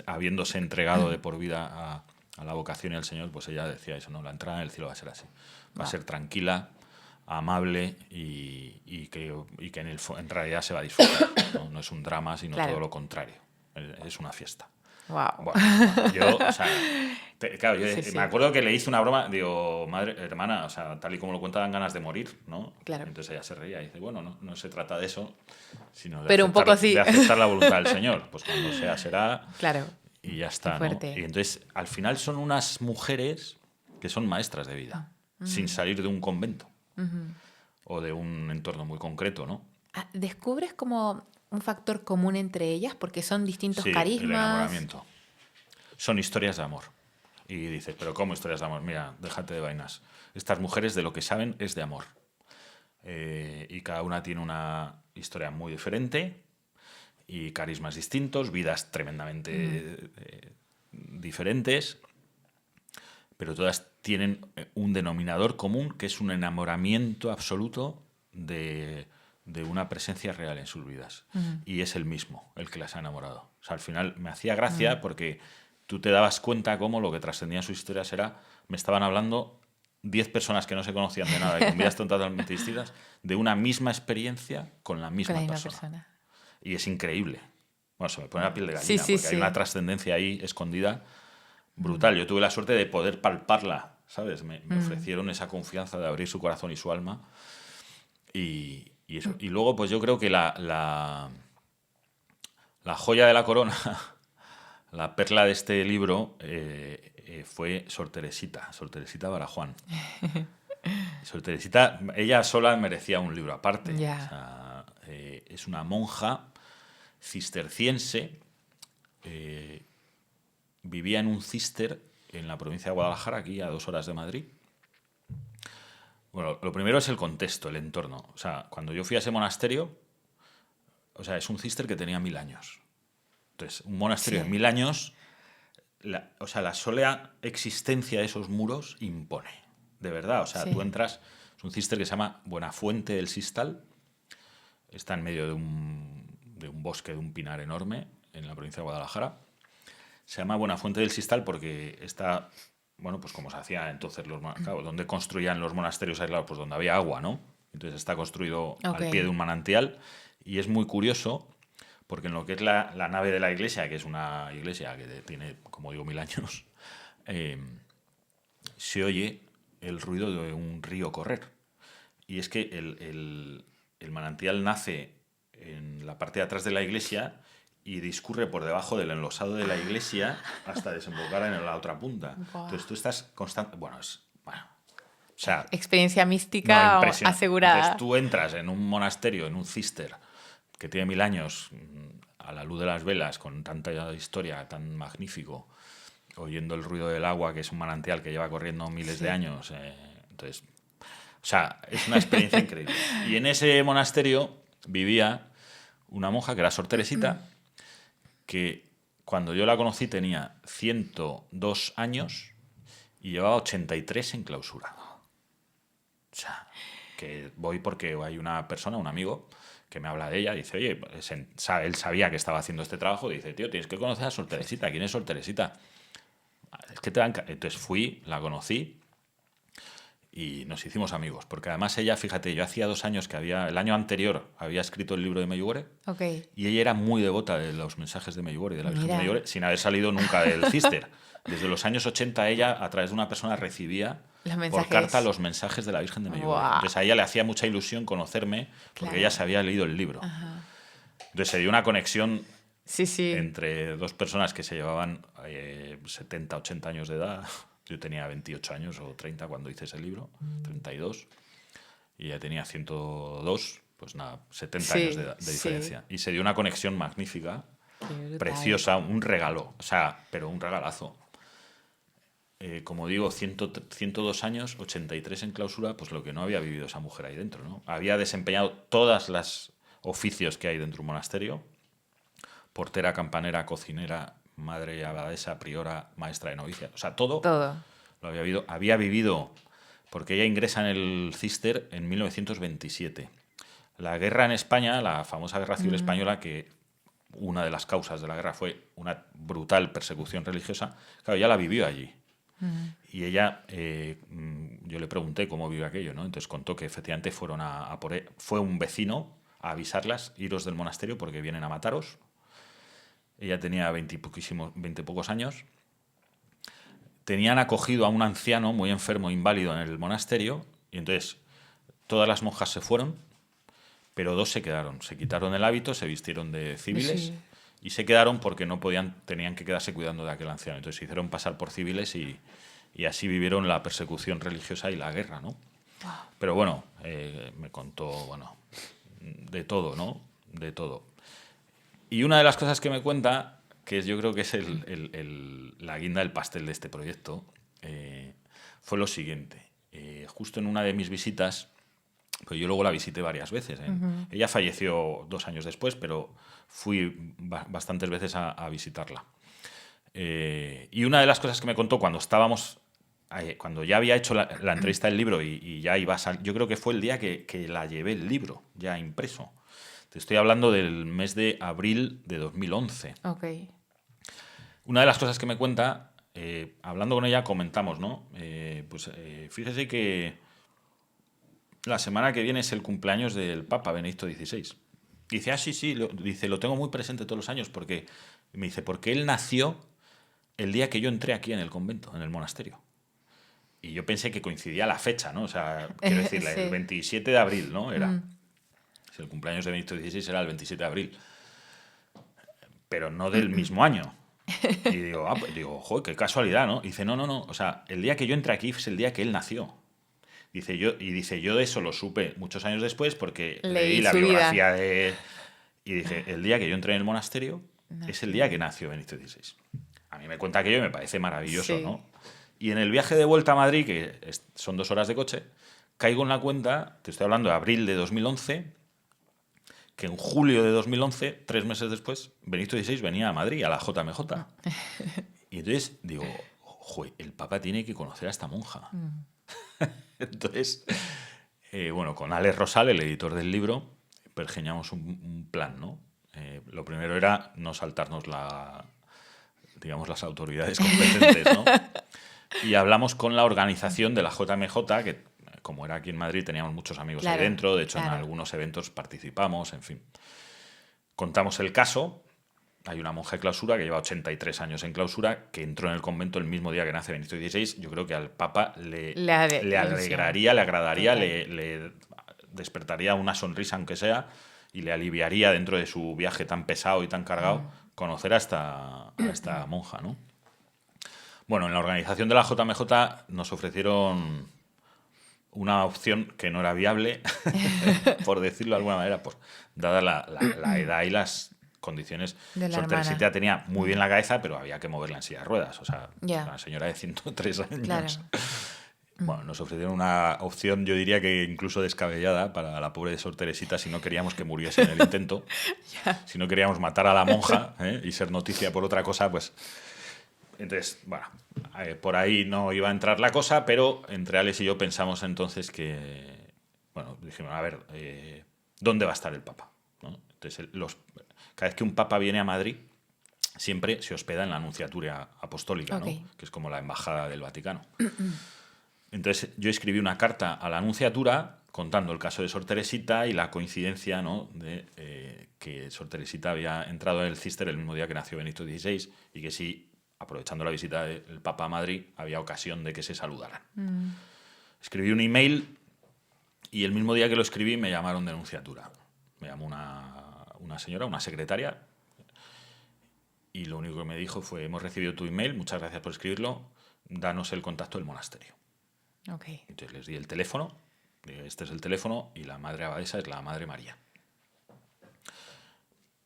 Habiéndose entregado de por vida a la vocación y al Señor, pues ella decía eso, ¿no? La entrada en el cielo va a ser así. Va a ser tranquila, amable y que en realidad se va a disfrutar. No, no es un drama, sino Claro. todo lo contrario. Es una fiesta. Wow. Bueno, yo, o sea, claro, yo Sí. me acuerdo que le hice una broma, digo, madre, hermana, o sea, tal y como lo cuenta, dan ganas de morir, ¿no? Claro. Entonces ella se reía y dice, bueno, no se trata de eso, sino de, Pero un poco sí. de aceptar la voluntad del Señor. Pues cuando sea, será. Claro. Y ya está, Qué ¿no? fuerte. Y entonces, al final son unas mujeres que son maestras de vida, sin salir de un convento o de un entorno muy concreto, ¿no? ¿Descubres como un factor común entre ellas? Porque son distintos Sí, el carismas. enamoramiento. Son historias de amor. Y dices, ¿pero cómo historias de amor? Mira, déjate de vainas. Estas mujeres de lo que saben es de amor. Y cada una tiene una historia muy diferente y carismas distintos, vidas tremendamente diferentes, pero todas tienen un denominador común que es un enamoramiento absoluto de una presencia real en sus vidas. Y es el mismo, el que las ha enamorado. O sea, al final me hacía gracia porque tú te dabas cuenta cómo lo que trascendía en sus historias era, me estaban hablando 10 personas que no se conocían de nada y con vidas totalmente distintas, de una misma experiencia con la misma, Con la misma persona. Y es increíble. Bueno, se me pone la piel de Sí, gallina porque hay una trascendencia ahí escondida brutal. Yo tuve la suerte de poder palparla, ¿sabes? Me ofrecieron esa confianza de abrir su corazón y su alma. Y eso. Y luego, pues yo creo que la joya de la corona, la perla de este libro, fue Sor Teresita Barajuán. Sor Teresita, ella sola merecía un libro aparte. Ya. O sea, es una monja cisterciense, vivía en un cister en la provincia de Guadalajara, aquí a 2 horas de Madrid. Bueno, lo primero es el contexto, el entorno. O sea, cuando yo fui a ese monasterio, o sea, es un cister que tenía 1000 años. Entonces, un monasterio de 1000 años, la sola existencia de esos muros impone. De verdad, o sea, tú entras, es un cister que se llama Buenafuente del Sistal, está en medio de un bosque, de un pinar enorme, en la provincia de Guadalajara. Se llama Buenafuente del Sistal porque está, bueno, pues como se hacía entonces, claro, donde construían los monasterios aislados, pues donde había agua, ¿no? Entonces está construido al pie de un manantial y es muy curioso porque en lo que es la nave de la iglesia, que es una iglesia que tiene, como digo, 1000 años, se oye el ruido de un río correr. Y es que el manantial nace en la parte de atrás de la iglesia y discurre por debajo del enlosado de la iglesia hasta desembocar en la otra punta. Wow. Entonces tú estás constante... Bueno, o sea, experiencia mística asegurada. Entonces tú entras en un monasterio, en un cister, que tiene 1000 años, a la luz de las velas, con tanta historia, tan magnífico, oyendo el ruido del agua, que es un manantial que lleva corriendo miles de años. Entonces, o sea, es una experiencia increíble. Y en ese monasterio vivía una monja que era Sor Teresita, que cuando yo la conocí tenía 102 años y llevaba 83 en clausura. O sea, que voy porque hay una persona, un amigo, que me habla de ella, dice, oye, él sabía que estaba haciendo este trabajo, dice, tío, tienes que conocer a Sor Teresita. ¿Quién es Sor Teresita? Es que Entonces fui, la conocí y nos hicimos amigos, porque además ella, fíjate, yo hacía 2 años el año anterior había escrito el libro de Medjugorje, y ella era muy devota de los mensajes de Medjugorje, de la Virgen de Medjugorje, sin haber salido nunca del cister. Desde los años 80 ella, a través de una persona, recibía por carta los mensajes de la Virgen de Medjugorje. Wow. Entonces a ella le hacía mucha ilusión conocerme, porque ella se había leído el libro. Entonces se dio una conexión entre dos personas que se llevaban 70, 80 años de edad. Yo tenía 28 años o 30 cuando hice ese libro, 32. y ella tenía 102, pues nada, 70 Sí, años de diferencia. Y se dio una conexión magnífica, Qué brutal. preciosa, un regalo, o sea, pero un regalazo. Como digo, 102 años, 83 en clausura, pues lo que no había vivido esa mujer ahí dentro, ¿no? Había desempeñado todas las oficios que hay dentro de un monasterio: portera, campanera, cocinera, madre abadesa, priora, maestra de novicias, o sea, todo Todo. lo había vivido. Había vivido, porque ella ingresa en el Cister en 1927. La guerra en España, la famosa guerra civil española, que una de las causas de la guerra fue una brutal persecución religiosa, claro, ya la vivió allí. Y ella, yo le pregunté cómo vive aquello, ¿no? Entonces contó que efectivamente fueron a por fue un vecino a avisarlas: iros del monasterio porque vienen a mataros. Ella tenía 20 pocos años. Tenían acogido a un anciano muy enfermo, inválido, en el monasterio, y entonces todas las monjas se fueron, pero 2 se quedaron. Se quitaron el hábito, se vistieron de civiles, Sí. y se quedaron porque no podían, tenían que quedarse cuidando de aquel anciano. Entonces se hicieron pasar por civiles y así vivieron la persecución religiosa y la guerra, ¿no? Pero bueno, me contó, bueno, de todo, ¿no? De todo. Y una de las cosas que me cuenta, que yo creo que es la guinda del pastel de este proyecto, fue lo siguiente. Justo en una de mis visitas, pues yo luego la visité varias veces. Ella falleció 2 años después, pero fui bastantes veces a visitarla. Y una de las cosas que me contó cuando estábamos, cuando ya había hecho la entrevista del libro y ya iba a salir, yo creo que fue el día que la llevé el libro ya impreso. Te estoy hablando del mes de abril de 2011. Ok. Una de las cosas que me cuenta, hablando con ella, comentamos, ¿no? Fíjese que la semana que viene es el cumpleaños del Papa Benedicto XVI. Dice, sí, dice, lo tengo muy presente todos los años porque, me dice, porque él nació el día que yo entré aquí en el convento, en el monasterio. Y yo pensé que coincidía la fecha, ¿no? O sea, quiero decir, Sí. el 27 de abril, ¿no? Era. Si el cumpleaños de Benedicto XVI era el 27 de abril. Pero no del mismo año. Y digo, joder, qué casualidad, ¿no? Y dice, no. O sea, el día que yo entré aquí es el día que él nació. Dice, yo de eso lo supe muchos años después porque leí la su biografía vida. de... Y dije, el día que yo entré en el monasterio es el día que nació Benedicto XVI. A mí me cuenta aquello y me parece maravilloso, Sí. ¿no? Y en el viaje de vuelta a Madrid, que son 2 horas de coche, caigo en la cuenta, te estoy hablando de abril de 2011, que en julio de 2011, 3 meses después, Benedicto XVI venía a Madrid, a la JMJ. Y entonces digo, joder, el Papa tiene que conocer a esta monja. Entonces, bueno, con Alex Rosal, el editor del libro, pergeñamos un plan, ¿no? Lo primero era no saltarnos digamos, las autoridades competentes, ¿no? Y hablamos con la organización de la JMJ, que como era aquí en Madrid teníamos muchos amigos ahí dentro, de hecho en algunos eventos participamos, en fin. Contamos el caso. Hay una monja de clausura que lleva 83 años en clausura, que entró en el convento el mismo día que nace Benedicto XVI. Yo creo que al Papa le alegraría, le agradaría, le despertaría una sonrisa, aunque sea, y le aliviaría dentro de su viaje tan pesado y tan cargado conocer a esta monja, ¿no? Bueno, en la organización de la JMJ nos ofrecieron una opción que no era viable, por decirlo de alguna manera, pues dada la edad y las condiciones. De la Sor Teresita hermana. tenía muy bien la cabeza, pero había que moverla en silla de ruedas. O sea, Ya. una señora de 103 años. Claro. Bueno, nos ofrecieron una opción, yo diría que incluso descabellada, para la pobre Sor Teresita, si no queríamos que muriese en el intento. Si no queríamos matar a la monja y ser noticia por otra cosa, pues... Entonces, bueno, por ahí no iba a entrar la cosa, pero entre Alex y yo pensamos entonces que... Bueno, dijimos, a ver, ¿dónde va a estar el Papa? ¿No? Entonces, cada vez que un Papa viene a Madrid, siempre se hospeda en la Nunciatura Apostólica, ¿no? Que es como la embajada del Vaticano. Entonces yo escribí una carta a la Nunciatura contando el caso de Sor Teresita y la coincidencia, ¿no?, de que Sor Teresita había entrado en el Cister el mismo día que nació Benedicto XVI y que sí, aprovechando la visita del Papa a Madrid, había ocasión de que se saludaran. Escribí un email y el mismo día que lo escribí me llamaron de Nunciatura. Me llamó una señora, una secretaria, y lo único que me dijo fue: hemos recibido tu email, muchas gracias por escribirlo, danos el contacto del monasterio. Okay. Entonces les di el teléfono Este es el teléfono y la madre abadesa es la Madre María.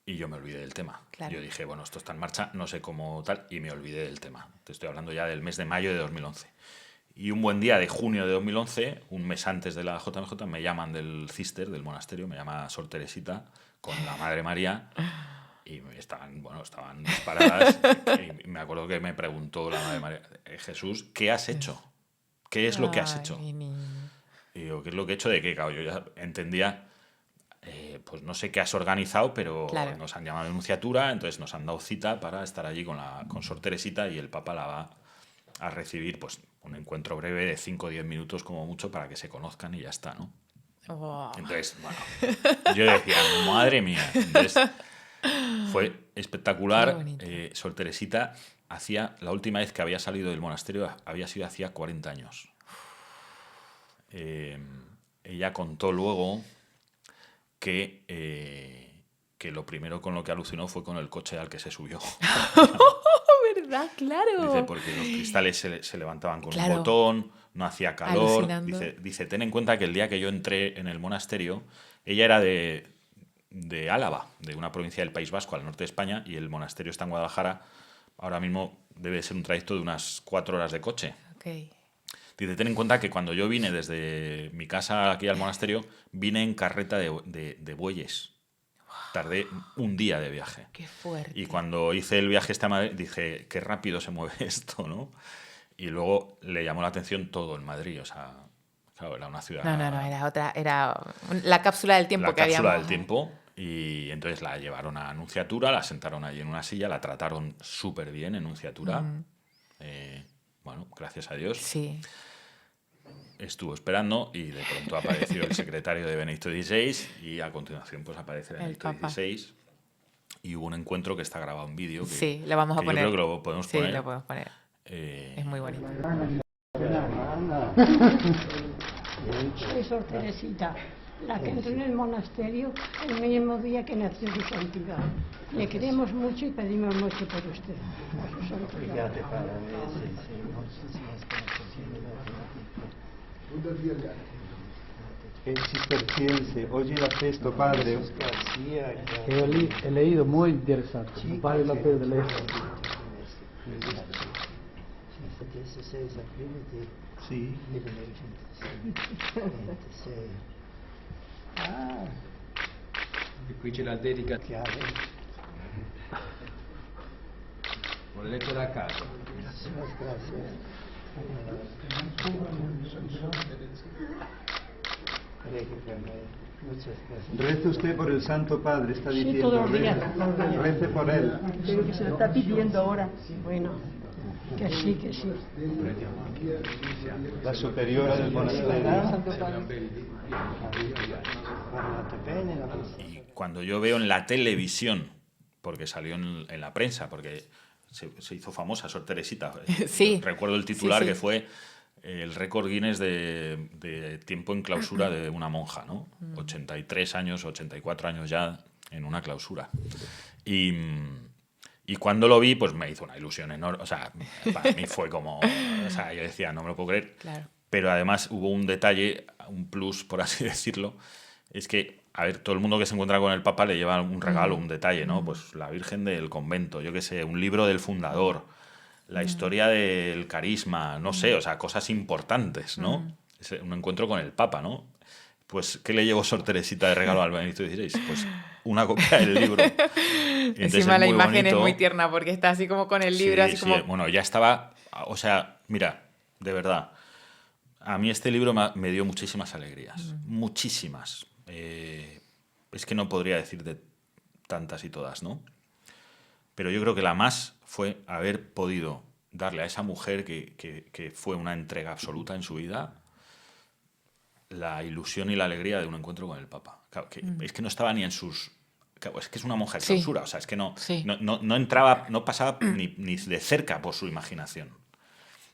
Y yo me olvidé del tema. Claro. Yo dije, bueno, esto está en marcha, no sé cómo tal, y me olvidé del tema. Te estoy hablando ya del mes de mayo de 2011. Y un buen día de junio de 2011, un mes antes de la JMJ, me llaman del cister, del monasterio, me llama Sor Teresita con la Madre María, y estaban disparadas. Y me acuerdo que me preguntó la Madre María, Jesús, ¿qué has hecho? ¿Qué es lo que has hecho? Mi niño. Y digo, ¿qué es lo que he hecho? De qué, claro, yo ya entendía, pues no sé qué has organizado, pero Claro. nos han llamado de nunciatura, entonces nos han dado cita para estar allí con Sor Teresita, y el Papa la va a recibir, pues un encuentro breve de 5 o 10 minutos como mucho para que se conozcan y ya está, ¿no? Oh. Entonces, bueno, yo decía, madre mía. Entonces, fue Qué espectacular. bonito. Sor Teresita la última vez que había salido del monasterio había sido hacía 40 años. Ella contó luego que lo primero con lo que alucinó fue con el coche al que se subió. ¿Verdad? Claro. Dice, porque los cristales se levantaban con Claro. un botón, no hacía calor. Alucinando. Dice, ten en cuenta que el día que yo entré en el monasterio, ella era de Álava, de una provincia del País Vasco, al norte de España, y el monasterio está en Guadalajara. Ahora mismo debe ser un trayecto de unas 4 horas de coche. Ok. Dice, ten en cuenta que cuando yo vine desde mi casa aquí al monasterio, vine en carreta de bueyes. Tardé un día de viaje. Qué fuerte. Y cuando hice el viaje a Madrid, dije, qué rápido se mueve esto, ¿no? Y luego le llamó la atención todo en Madrid, o sea, claro, era una ciudad... No, era la cápsula del tiempo la que cápsula habíamos. del tiempo, y entonces la llevaron a nunciatura, la sentaron allí en una silla, la trataron súper bien en nunciatura. Bueno, gracias a Dios. Sí. Estuvo esperando y de pronto apareció el secretario de Benedicto XVI y a continuación pues aparece Benedicto Papa. XVI y hubo un encuentro que está grabado en vídeo. Sí, lo vamos a que poner. Yo creo que lo podemos Sí, poner. lo podemos poner. Es muy bonito. Soy Sor Teresita, la que entró en el monasterio el mismo día que nació su santidad. Le queremos mucho y pedimos mucho por usted. Por su santidad. El cisterciense, oggi la festo, padre. He leído muy interesante, vale la pena leer. Sì. Ah, E qui c'è la dedica, chiaro. ho letto da casa. Gracias. Muchas gracias. Rece usted por el Santo Padre, está Sí, diciendo. todos los días. Rece por él. Pero que se lo está pidiendo ahora. Bueno, que sí, que sí. La superiora del monasterio. Y cuando yo veo en la televisión, porque salió en la prensa, porque se hizo famosa Sor Teresita. Sí. Recuerdo el titular, Sí, sí. que fue el récord Guinness de tiempo en clausura de una monja, ¿no? 83 años, 84 años ya en una clausura. Y cuando lo vi, pues me hizo una ilusión enorme. O sea, para mí fue como... O sea, yo decía, no me lo puedo creer. Claro. Pero además hubo un detalle, un plus, por así decirlo, es que, a ver, todo el mundo que se encuentra con el Papa le lleva un regalo, un detalle, ¿no? Pues la Virgen del Convento, yo qué sé, un libro del fundador, la historia del carisma, no sé, o sea, cosas importantes, ¿no? Es un encuentro con el Papa, ¿no? Pues, ¿qué le llevó Sor Teresita de regalo al Benedicto XVI? Pues una copia del libro. Y entonces Encima es la muy imagen es bonito. muy tierna porque está así como con el libro, Sí, así sí, como... bueno, ya estaba... O sea, mira, de verdad, a mí este libro me dio muchísimas alegrías, muchísimas. Es que no podría decir de tantas y todas, ¿no? Pero yo creo que la más fue haber podido darle a esa mujer que fue una entrega absoluta en su vida la ilusión y la alegría de un encuentro con el Papa. Claro, es que no estaba ni en sus... Claro, es que es una monja de Sí. clausura, o sea, es que no, Sí. no entraba, no pasaba ni de cerca por su imaginación,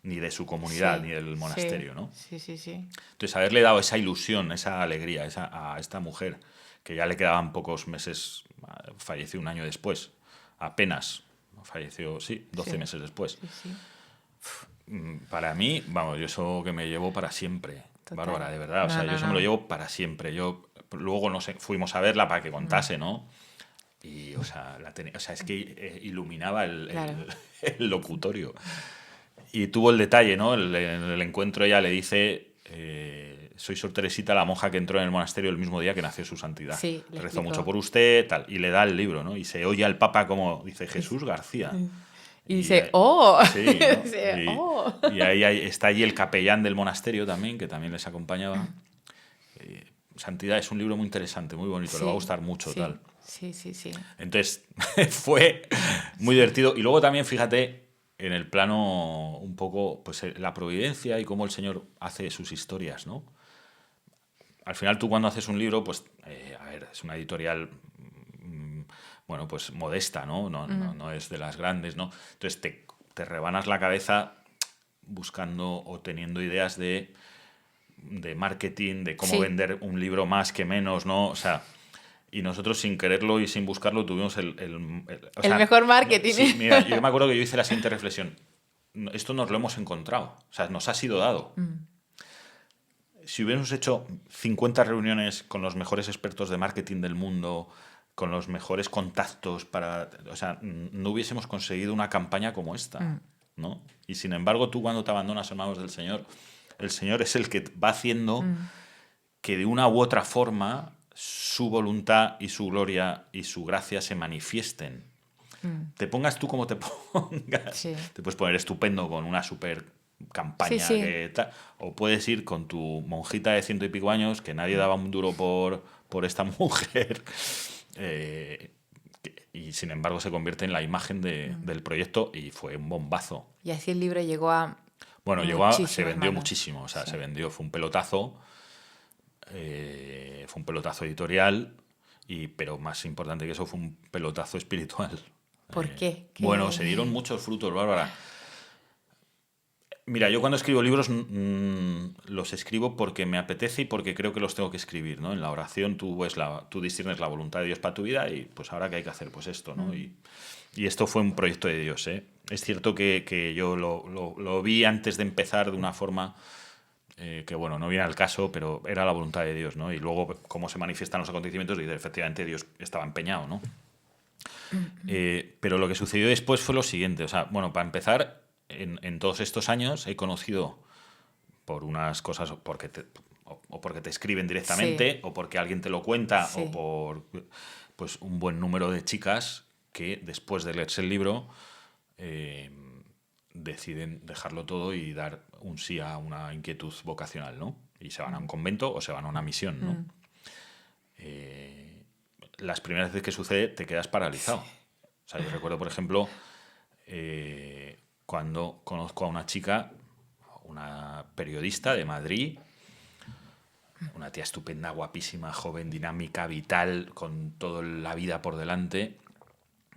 ni de su comunidad, Sí, ni del monasterio, sí, ¿no? Sí. Entonces, haberle dado esa ilusión, esa alegría a esta mujer, que ya le quedaban pocos meses, falleció un año después, apenas, falleció, sí, 12 Sí. meses después. Sí. Para mí, vamos, yo eso que me llevo para siempre. total. Bárbara, de verdad. O sea, No, yo eso me lo llevo para siempre. Luego no sé, fuimos a verla para que contase, ¿no? Y, o sea, es que iluminaba Claro. el locutorio. Y tuvo el detalle, ¿no? En el encuentro ella le dice, soy Sor Teresita, la monja que entró en el monasterio el mismo día que nació su santidad. Sí, le Rezo explicó. mucho por usted, tal. Y le da el libro, ¿no? Y se oye al Papa como dice, Jesús García. Y dice, ¡oh! Sí, ¿no? Dice, ¡oh! Y ahí está allí el capellán del monasterio también, que también les acompañaba. Santidad es un libro muy interesante, muy bonito, le va a gustar mucho, sí, tal. Sí. Entonces, fue muy divertido. Y luego también, fíjate, en el plano un poco, pues la providencia y cómo el Señor hace sus historias, ¿no? Al final tú cuando haces un libro, pues, a ver, es una editorial, bueno, pues modesta, ¿no? No es de las grandes, ¿no? Entonces te rebanas la cabeza buscando o teniendo ideas de marketing, de cómo Sí. vender un libro más que menos, ¿no? O sea, y nosotros sin quererlo y sin buscarlo tuvimos o sea, mejor marketing. Sí, mira, yo me acuerdo que yo hice la siguiente reflexión. Esto nos lo hemos encontrado, o sea, nos ha sido dado. Si hubiéramos hecho 50 reuniones con los mejores expertos de marketing del mundo, con los mejores contactos o sea, no hubiésemos conseguido una campaña como esta, ¿no? Y sin embargo, tú cuando te abandonas en manos del Señor, el Señor es el que va haciendo que de una u otra forma su voluntad y su gloria y su gracia se manifiesten. Te pongas tú como te pongas. Sí. Te puedes poner estupendo con una super campaña Sí. que tal, o puedes ir con tu monjita de 100 y pico años que nadie daba un duro por esta mujer y sin embargo se convierte en la imagen del proyecto y fue un bombazo. Y así el libro llegó a... Bueno, se vendió manos. muchísimo, o sea, Sí. se vendió, fue un pelotazo editorial, pero más importante que eso fue un pelotazo espiritual. ¿Por qué? Bueno, se dieron muchos frutos, Bárbara. Mira, yo cuando escribo libros los escribo porque me apetece y porque creo que los tengo que escribir, ¿no? En la oración tú disciernes la voluntad de Dios para tu vida y pues ahora ¿qué hay que hacer? Pues esto, ¿no? Y esto fue un proyecto de Dios, ¿eh? Es cierto que yo lo vi antes de empezar de una forma que, bueno, no viene al caso, pero era la voluntad de Dios, ¿no? Y luego cómo se manifiestan los acontecimientos y efectivamente Dios estaba empeñado, ¿no? Pero lo que sucedió después fue lo siguiente, o sea, bueno, para empezar, en todos estos años he conocido por unas cosas, porque te escriben directamente, Sí. o porque alguien te lo cuenta, Sí. o por pues un buen número de chicas que después de leerse el libro deciden dejarlo todo y dar un sí a una inquietud vocacional, ¿no? Y se van a un convento o se van a una misión, ¿no? Las primeras veces que sucede te quedas paralizado. O sea, yo recuerdo, por ejemplo, cuando conozco a una chica, una periodista de Madrid, una tía estupenda, guapísima, joven, dinámica, vital, con toda la vida por delante,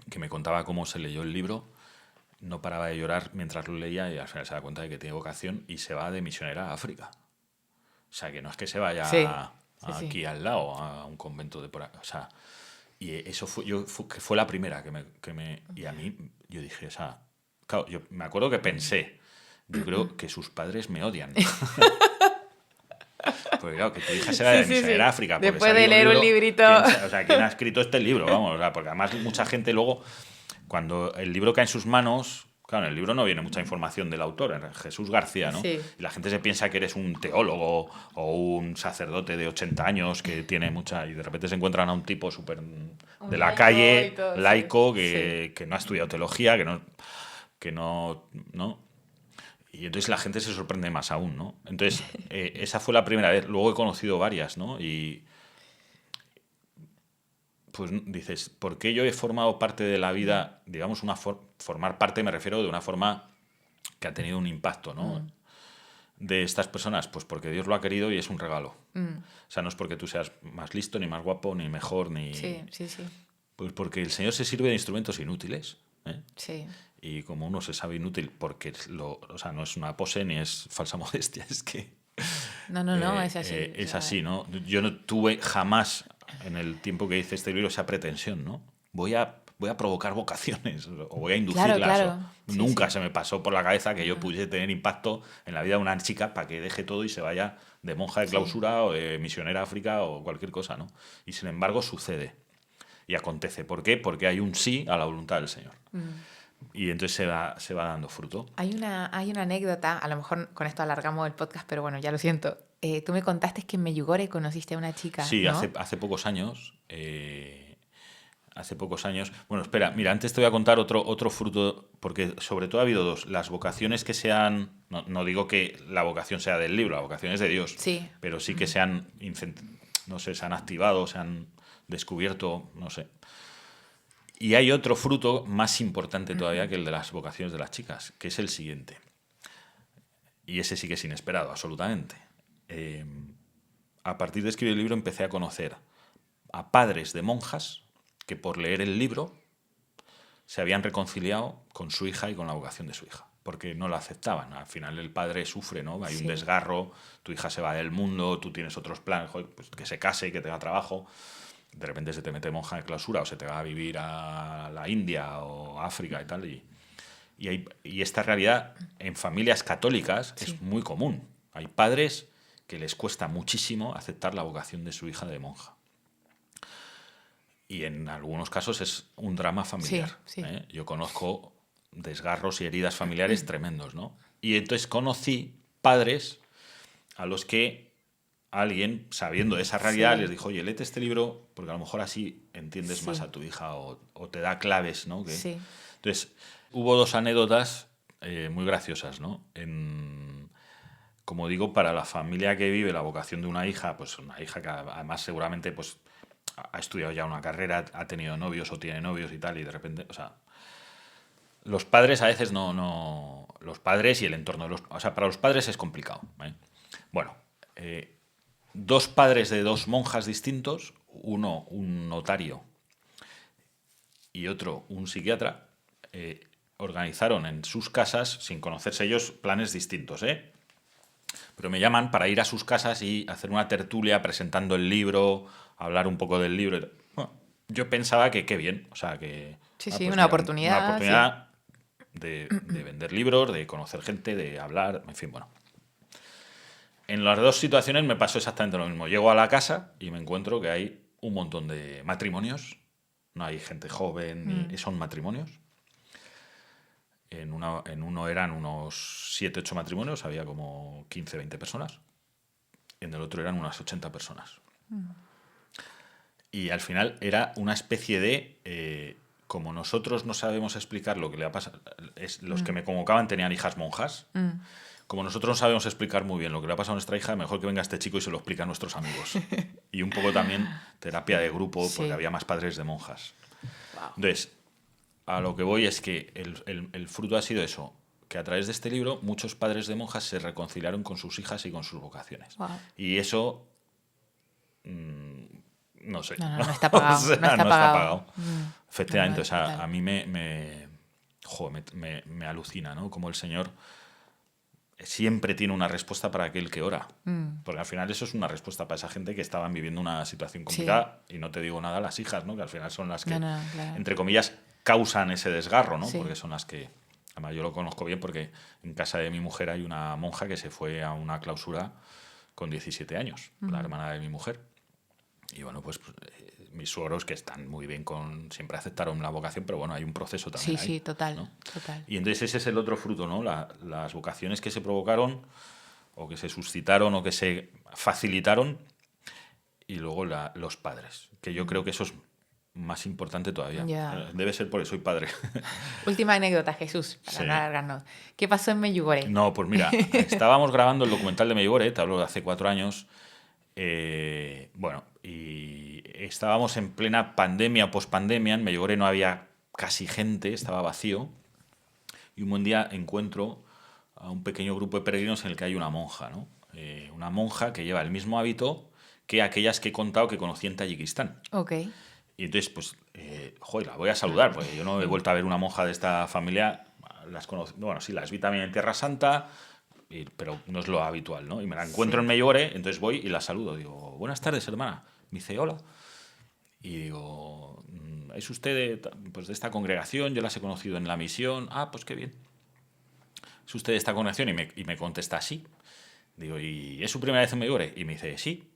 que me contaba cómo se leyó el libro, no paraba de llorar mientras lo leía y al final se da cuenta de que tiene vocación y se va de misionera a África. O sea, que no es que se vaya aquí al lado, a un convento de por ahí. O sea, y eso fue la primera que me... Y a mí, yo dije, o sea... Claro, yo me acuerdo que pensé, yo creo que sus padres me odian. Porque claro, que tu hija se vaya de misionera a África. Después de leer un librito... O sea, ¿quién ha escrito este libro? Vamos, o sea, porque además mucha gente luego, cuando el libro cae en sus manos... Claro, en el libro no viene mucha información del autor, Jesús García, ¿no? Sí. Y la gente se piensa que eres un teólogo o un sacerdote de 80 años que tiene mucha... Y de repente se encuentran a un tipo súper de la calle, laico, que no ha estudiado teología, que no... Y entonces la gente se sorprende más aún, ¿no? Entonces, esa fue la primera vez. Luego he conocido varias, ¿no? Y pues dices, ¿por qué yo he formado parte de la vida, digamos, formar parte, me refiero, de una forma que ha tenido un impacto, ¿no? De estas personas? Pues porque Dios lo ha querido y es un regalo. O sea, no es porque tú seas más listo, ni más guapo, ni mejor, ni... Sí. Pues porque el Señor se sirve de instrumentos inútiles, ¿eh? Sí. Y como uno se sabe inútil porque o sea, no es una pose ni es falsa modestia, es que... No, es así. Es así, ¿no? Yo no tuve jamás, en el tiempo que hice este libro, esa pretensión, ¿no? Voy a provocar vocaciones o voy a inducirlas. Claro. Sí, Nunca sí. se me pasó por la cabeza que yo pudiese tener impacto en la vida de una chica para que deje todo y se vaya de monja de Sí. clausura o de misionera a África o cualquier cosa, ¿no? Y sin embargo sucede y acontece. ¿Por qué? Porque hay un sí a la voluntad del Señor. Y entonces se va dando fruto. Hay una anécdota, a lo mejor con esto alargamos el podcast, pero bueno, ya lo siento. Tú me contaste que en Medjugorje conociste a una chica, Sí, ¿no? hace pocos años. Bueno, espera, mira, antes te voy a contar otro fruto, porque sobre todo ha habido dos. Las vocaciones que se han. No digo que la vocación sea del libro, la vocación es de Dios. Sí. Pero sí que se han. No sé, se han activado, se han descubierto, no sé. Y hay otro fruto más importante todavía que el de las vocaciones de las chicas, que es el siguiente. Y ese sí que es inesperado, absolutamente. A partir de escribir el libro empecé a conocer a padres de monjas que por leer el libro se habían reconciliado con su hija y con la vocación de su hija, porque no la aceptaban. Al final el padre sufre, ¿no? Hay un Sí. desgarro, tu hija se va del mundo, tú tienes otros planes, joder, pues que se case, que tenga trabajo. De repente se te mete monja de clausura o se te va a vivir a la India o a África y tal. Y esta realidad en familias católicas Sí. es muy común. Hay padres que les cuesta muchísimo aceptar la vocación de su hija de monja. Y en algunos casos es un drama familiar. Sí, sí. ¿eh? Yo conozco desgarros y heridas familiares tremendos, ¿no? Y entonces conocí padres a los que alguien, sabiendo de esa realidad, Sí. les dijo, oye, léete este libro porque a lo mejor así entiendes Sí. más a tu hija o te da claves, ¿no? Sí. Entonces, hubo dos anécdotas muy graciosas, ¿no? Como digo, para la familia que vive la vocación de una hija, pues una hija que además seguramente pues, ha estudiado ya una carrera, ha tenido novios o tiene novios y tal, y de repente, o sea, los padres a veces los padres y el entorno de o sea, para los padres es complicado. ¿eh? Bueno, dos padres de dos monjas distintos, uno un notario y otro un psiquiatra, organizaron en sus casas, sin conocerse ellos, planes distintos, ¿eh? Pero me llaman para ir a sus casas y hacer una tertulia presentando el libro, hablar un poco del libro. Bueno, yo pensaba que qué bien, o sea, que... Sí, pues sí, una mira, oportunidad, una oportunidad de vender libros, de conocer gente, de hablar, en fin, bueno. En las dos situaciones me pasó exactamente lo mismo. Llego a la casa y me encuentro que hay un montón de matrimonios. No hay gente joven, son matrimonios. En uno eran unos 7, 8 matrimonios, había como 15, 20 personas. En el otro eran unas 80 personas. Y al final era una especie de... como nosotros no sabemos explicar lo que le ha pasado... Los que me convocaban tenían hijas monjas. Como nosotros no sabemos explicar muy bien lo que le ha pasado a nuestra hija, mejor que venga este chico y se lo explique a nuestros amigos. Y un poco también terapia de grupo, porque Sí. había más padres de monjas. Wow. Entonces, a lo que voy es que el fruto ha sido eso, que a través de este libro muchos padres de monjas se reconciliaron con sus hijas y con sus vocaciones. Wow. Y eso, no sé. No está pagado. O sea, no está pagado. Efectivamente, No, o sea, total. a mí me alucina, ¿no? Como el Señor siempre tiene una respuesta para aquel que ora. Porque al final eso es una respuesta para esa gente que estaban viviendo una situación complicada. Y no te digo nada, las hijas, ¿no? Que al final son las que, No, claro. entre comillas, causan ese desgarro, ¿no? Sí. Porque son las que... Además, yo lo conozco bien porque en casa de mi mujer hay una monja que se fue a una clausura con 17 años, la hermana de mi mujer. Y bueno, pues mis suegros que están muy bien siempre aceptaron la vocación, pero bueno, hay un proceso también. Sí, ahí, sí, total, ¿no? total. Y entonces ese es el otro fruto, ¿no? Las vocaciones que se provocaron o que se suscitaron o que se facilitaron y luego los padres, que yo creo que eso es más importante todavía. Ya. Debe ser porque soy padre. Última anécdota, Jesús, para Sí. no alargarnos. ¿Qué pasó en Medjugorje? No, pues mira, estábamos grabando el documental de Medjugorje, te hablo de hace 4 años. Bueno, y estábamos en plena pandemia, pospandemia. En Medjugorje no había casi gente, estaba vacío. Y un buen día encuentro a un pequeño grupo de peregrinos en el que hay una monja, ¿no? Una monja que lleva el mismo hábito que aquellas que he contado que conocí en Tayikistán. Ok. Y entonces, pues, joder, la voy a saludar, porque yo no he vuelto a ver una monja de esta familia. Bueno, sí, las vi también en Tierra Santa, pero no es lo habitual, ¿no? Y me la encuentro en Medjugorje, entonces voy y la saludo. Digo, buenas tardes, hermana. Me dice, hola. Y digo, ¿es usted de esta congregación? Yo las he conocido en la misión. Ah, pues qué bien. ¿Es usted de esta congregación? Y me contesta, sí. Digo, ¿y es su primera vez en Medjugorje? Y me dice, sí.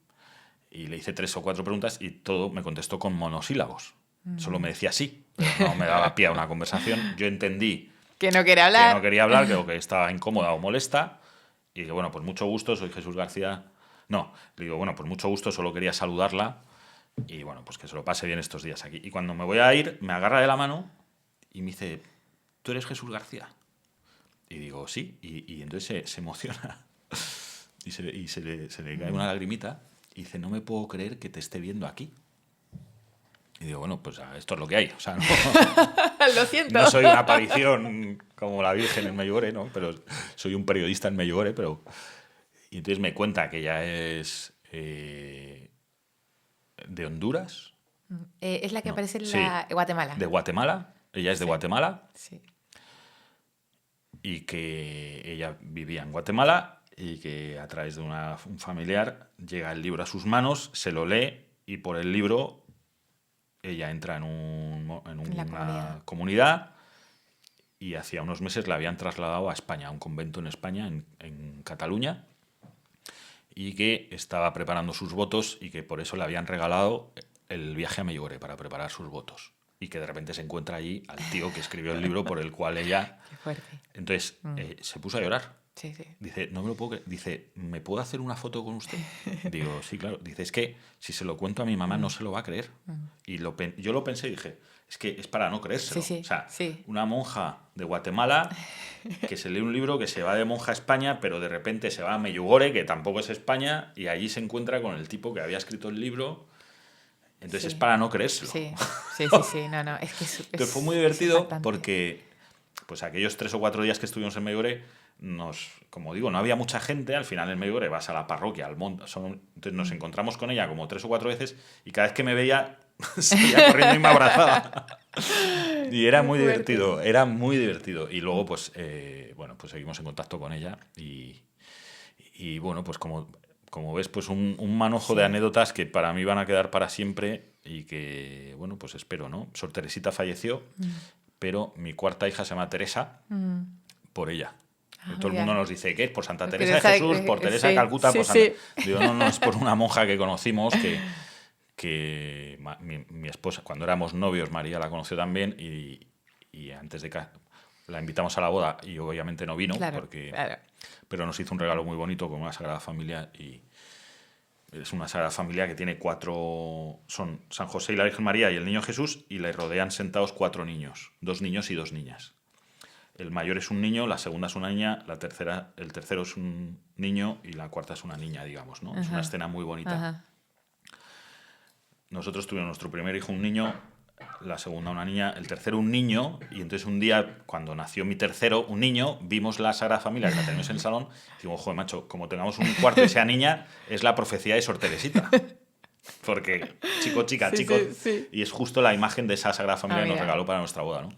Y le hice 3 o 4 preguntas y todo me contestó con monosílabos. Solo me decía sí, pero no me daba pie a una conversación. Yo entendí Que no quiere hablar. que no quería hablar, que estaba incómoda o molesta. Y dije, bueno, pues mucho gusto, soy Jesús García. No, le digo, bueno, pues mucho gusto, solo quería saludarla. Y bueno, pues que se lo pase bien estos días aquí. Y cuando me voy a ir, me agarra de la mano y me dice, ¿tú eres Jesús García? Y digo, sí. Y entonces se emociona. Y se le cae una lagrimita. Y dice, no me puedo creer que te esté viendo aquí. Y digo, bueno, pues esto es lo que hay. O sea, no, Lo siento. no soy una aparición como la Virgen en Medjugorje, ¿no? Pero soy un periodista en Medjugorje, pero... Y entonces me cuenta que ella es de Honduras. Es la que No, aparece en sí, Guatemala. de Guatemala. Ella es de Guatemala Sí. y que ella vivía en Guatemala y que a través de un familiar llega el libro a sus manos, se lo lee y por el libro ella entra en la una comunidad y hacía unos meses la habían trasladado a España, a un convento en España, en Cataluña, y que estaba preparando sus votos y que por eso le habían regalado el viaje a Medjugorje para preparar sus votos. Y que de repente se encuentra allí al tío que escribió el libro por el cual ella... Qué fuerte. Entonces se puso a llorar. Sí, sí. Dice, no me lo puedo creer. Dice, ¿me puedo hacer una foto con usted? Digo, sí, claro. Dice, es que si se lo cuento a mi mamá no se lo va a creer. Y yo lo pensé y dije, es que es para no creérselo. Sí, sí, o sea, sí. una monja de Guatemala que se lee un libro que se va de monja a España, pero de repente se va a Medjugorje, que tampoco es España, y allí se encuentra con el tipo que había escrito el libro. Entonces Sí. es para no creérselo. Sí. No, es que Entonces fue muy divertido impactante. porque pues aquellos 3 o 4 días que estuvimos en Medjugorje, como digo, no había mucha gente. Al final en Medjugorje vas a la parroquia, al monte. Entonces nos encontramos con ella como 3 o 4 veces y cada vez que me veía salía corriendo y me abrazaba. Y era muy fuerte. divertido, era muy divertido. Y luego pues, bueno, pues seguimos en contacto con ella y bueno, pues como ves, pues un manojo de anécdotas que para mí van a quedar para siempre y que, bueno, pues espero, ¿no? Sor Teresita falleció, pero mi cuarta hija se llama Teresa por ella. Todo el mira. mundo nos dice, ¿qué es? Por Santa Por Teresa de Teresa, Jesús, por Teresa de sí, Calcuta, sí, por Santa... sí. Digo, no, es por una monja que conocimos que mi esposa, cuando éramos novios, María la conoció también y antes de que la invitamos a la boda y obviamente no vino, Claro. pero nos hizo un regalo muy bonito con una Sagrada Familia y es una Sagrada Familia que tiene 4, son San José y la Virgen María y el Niño Jesús y le rodean sentados 4 niños, 2 niños y 2 niñas. El mayor es un niño, la segunda es una niña, el tercero es un niño y la cuarta es una niña, digamos, ¿no? Es una escena muy bonita. Ajá. Nosotros tuvimos nuestro primer hijo un niño, la segunda una niña, el tercero un niño, y entonces un día, cuando nació mi tercero, un niño, vimos la Sagrada Familia que la tenemos en el salón, y digo, joder, macho, como tengamos un cuarto y sea niña, es la profecía de Sor Teresita. Porque chico, chica, Sí, chico, sí. y es justo la imagen de esa Sagrada Familia que nos mira. regaló para nuestra boda, ¿no?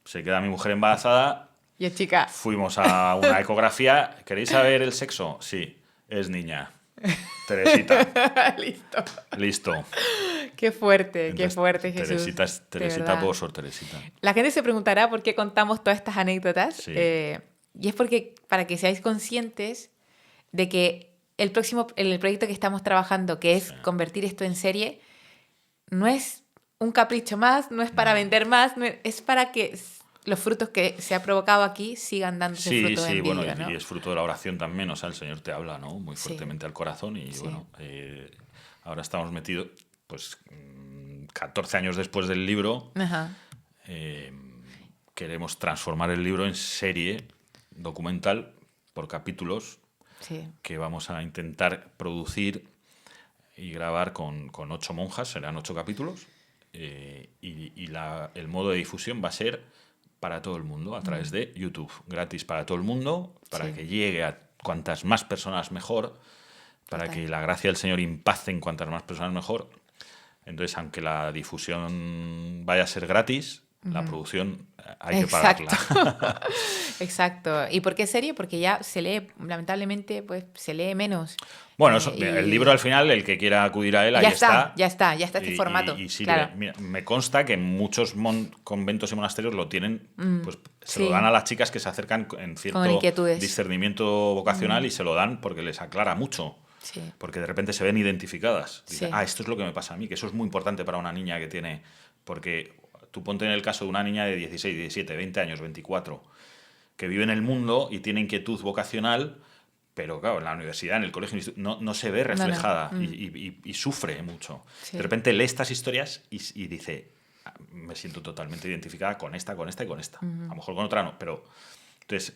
Se queda mi mujer embarazada, Y es chica. fuimos a una ecografía, ¿queréis saber el sexo? Sí, es niña. Teresita. Listo. Listo. Qué fuerte, Entonces, Jesús. Teresita es de Teresita verdad. por Sor Teresita. La gente se preguntará por qué contamos todas estas anécdotas. Sí. Y es porque para que seáis conscientes de que el proyecto que estamos trabajando, que es convertir esto en serie, no es un capricho más, no es para vender más, es para que los frutos que se ha provocado aquí sigan dándose Sí, frutos sí, en bueno, vida, ¿no? y es fruto de la oración también, o sea, el Señor te habla, ¿no? Muy Sí. fuertemente al corazón y Sí. bueno, ahora estamos metidos, pues 14 años después del libro, Ajá. queremos transformar el libro en serie documental por capítulos Sí. que vamos a intentar producir y grabar con 8 monjas, serán 8 capítulos, y el modo de difusión va a ser para todo el mundo, a través de YouTube, gratis para todo el mundo, para Sí. que llegue a cuantas más personas mejor, para Total. que la gracia del Señor impacte en cuantas más personas mejor. Entonces, aunque la difusión vaya a ser gratis, la producción hay que Exacto. pagarla. Exacto. ¿Y por qué serio? Porque ya se lee, lamentablemente, pues se lee menos. Bueno, Y el libro al final, el que quiera acudir a él, ahí ya está. está este formato. Y sirve. Claro. Mira, me consta que muchos conventos y monasterios lo tienen, pues se lo sí. dan a las chicas que se acercan en cierto Con inquietudes. discernimiento vocacional y se lo dan porque les aclara mucho. Sí. Porque de repente se ven identificadas. Dicen, Sí. esto es lo que me pasa a mí, que eso es muy importante para una niña que tiene... Porque tú ponte en el caso de una niña de 16, 17, 20 años, 24, que vive en el mundo y tiene inquietud vocacional, pero claro, en la universidad, en el colegio, no se ve reflejada y sufre mucho. Sí. De repente lee estas historias y dice, me siento totalmente identificada con esta y con esta. A lo mejor con otra no, pero... Entonces,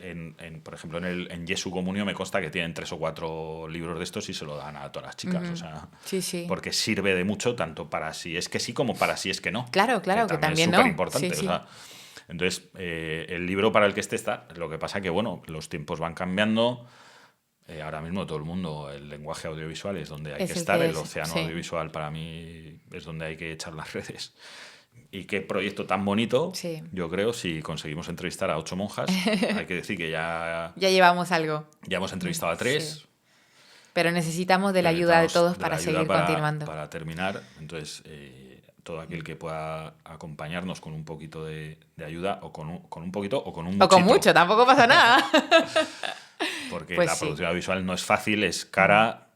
por ejemplo, en Jesu Comunio me consta que tienen 3 o 4 libros de estos y se lo dan a todas las chicas. O sea, Sí. porque sirve de mucho tanto para si es que sí como para si es que no. Claro, que también es no. súper importante. Sí. O sea, entonces, el libro para el que esté está. Lo que pasa que, bueno, los tiempos van cambiando. Ahora mismo todo el mundo, el lenguaje audiovisual es donde hay Es que el estar. que El es, océano sí. audiovisual para mí es donde hay que echar las redes. Y qué proyecto tan bonito, Sí. yo creo, si conseguimos entrevistar a 8 monjas. Hay que decir que ya llevamos algo. hemos entrevistado a 3. Sí. Pero necesitamos de la ayuda de todos para seguir continuando. Para terminar, entonces, todo aquel que pueda acompañarnos con un poquito de ayuda, o con un poquito, o con un muchito. O con mucho, tampoco pasa nada. Porque Pues la sí. producción audiovisual no es fácil, es cara.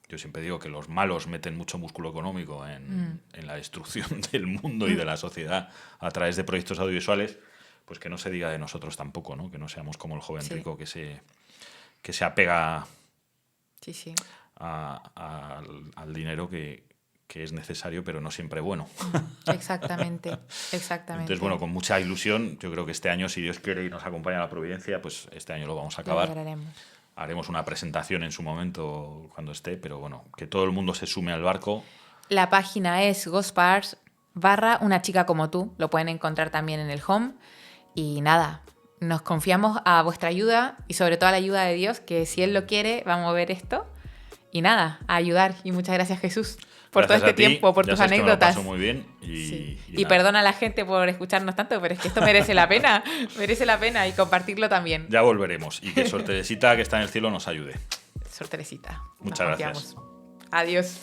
Yo siempre digo que los malos meten mucho músculo económico en la destrucción del mundo y de la sociedad a través de proyectos audiovisuales, pues que no se diga de nosotros tampoco, ¿no? Que no seamos como el joven Sí. rico que se apega Sí. al dinero que es necesario, pero no siempre bueno. Exactamente. Entonces, bueno, con mucha ilusión, yo creo que este año, si Dios quiere y nos acompaña la providencia, pues este año lo vamos a Lo acabar. lograremos. Haremos una presentación en su momento cuando esté, pero bueno, que todo el mundo se sume al barco. La página es gospars/una chica como tú. Lo pueden encontrar también en el home. Y nada, nos confiamos a vuestra ayuda y sobre todo a la ayuda de Dios, que si Él lo quiere, va a mover esto. Y nada, a ayudar. Y muchas gracias, Jesús, por Gracias todo este a ti. tiempo, por Ya tus sabes que me lo anécdotas. paso muy bien Sí. y Y nada. perdona a la gente por escucharnos tanto, pero es que esto merece la pena. Merece la pena y compartirlo también. Ya volveremos y que Sor Teresita, que está en el cielo, nos ayude. Sor Teresita. Muchas nos gracias. confiamos. Adiós.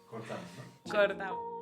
Cortamos, ¿no? Cortamos.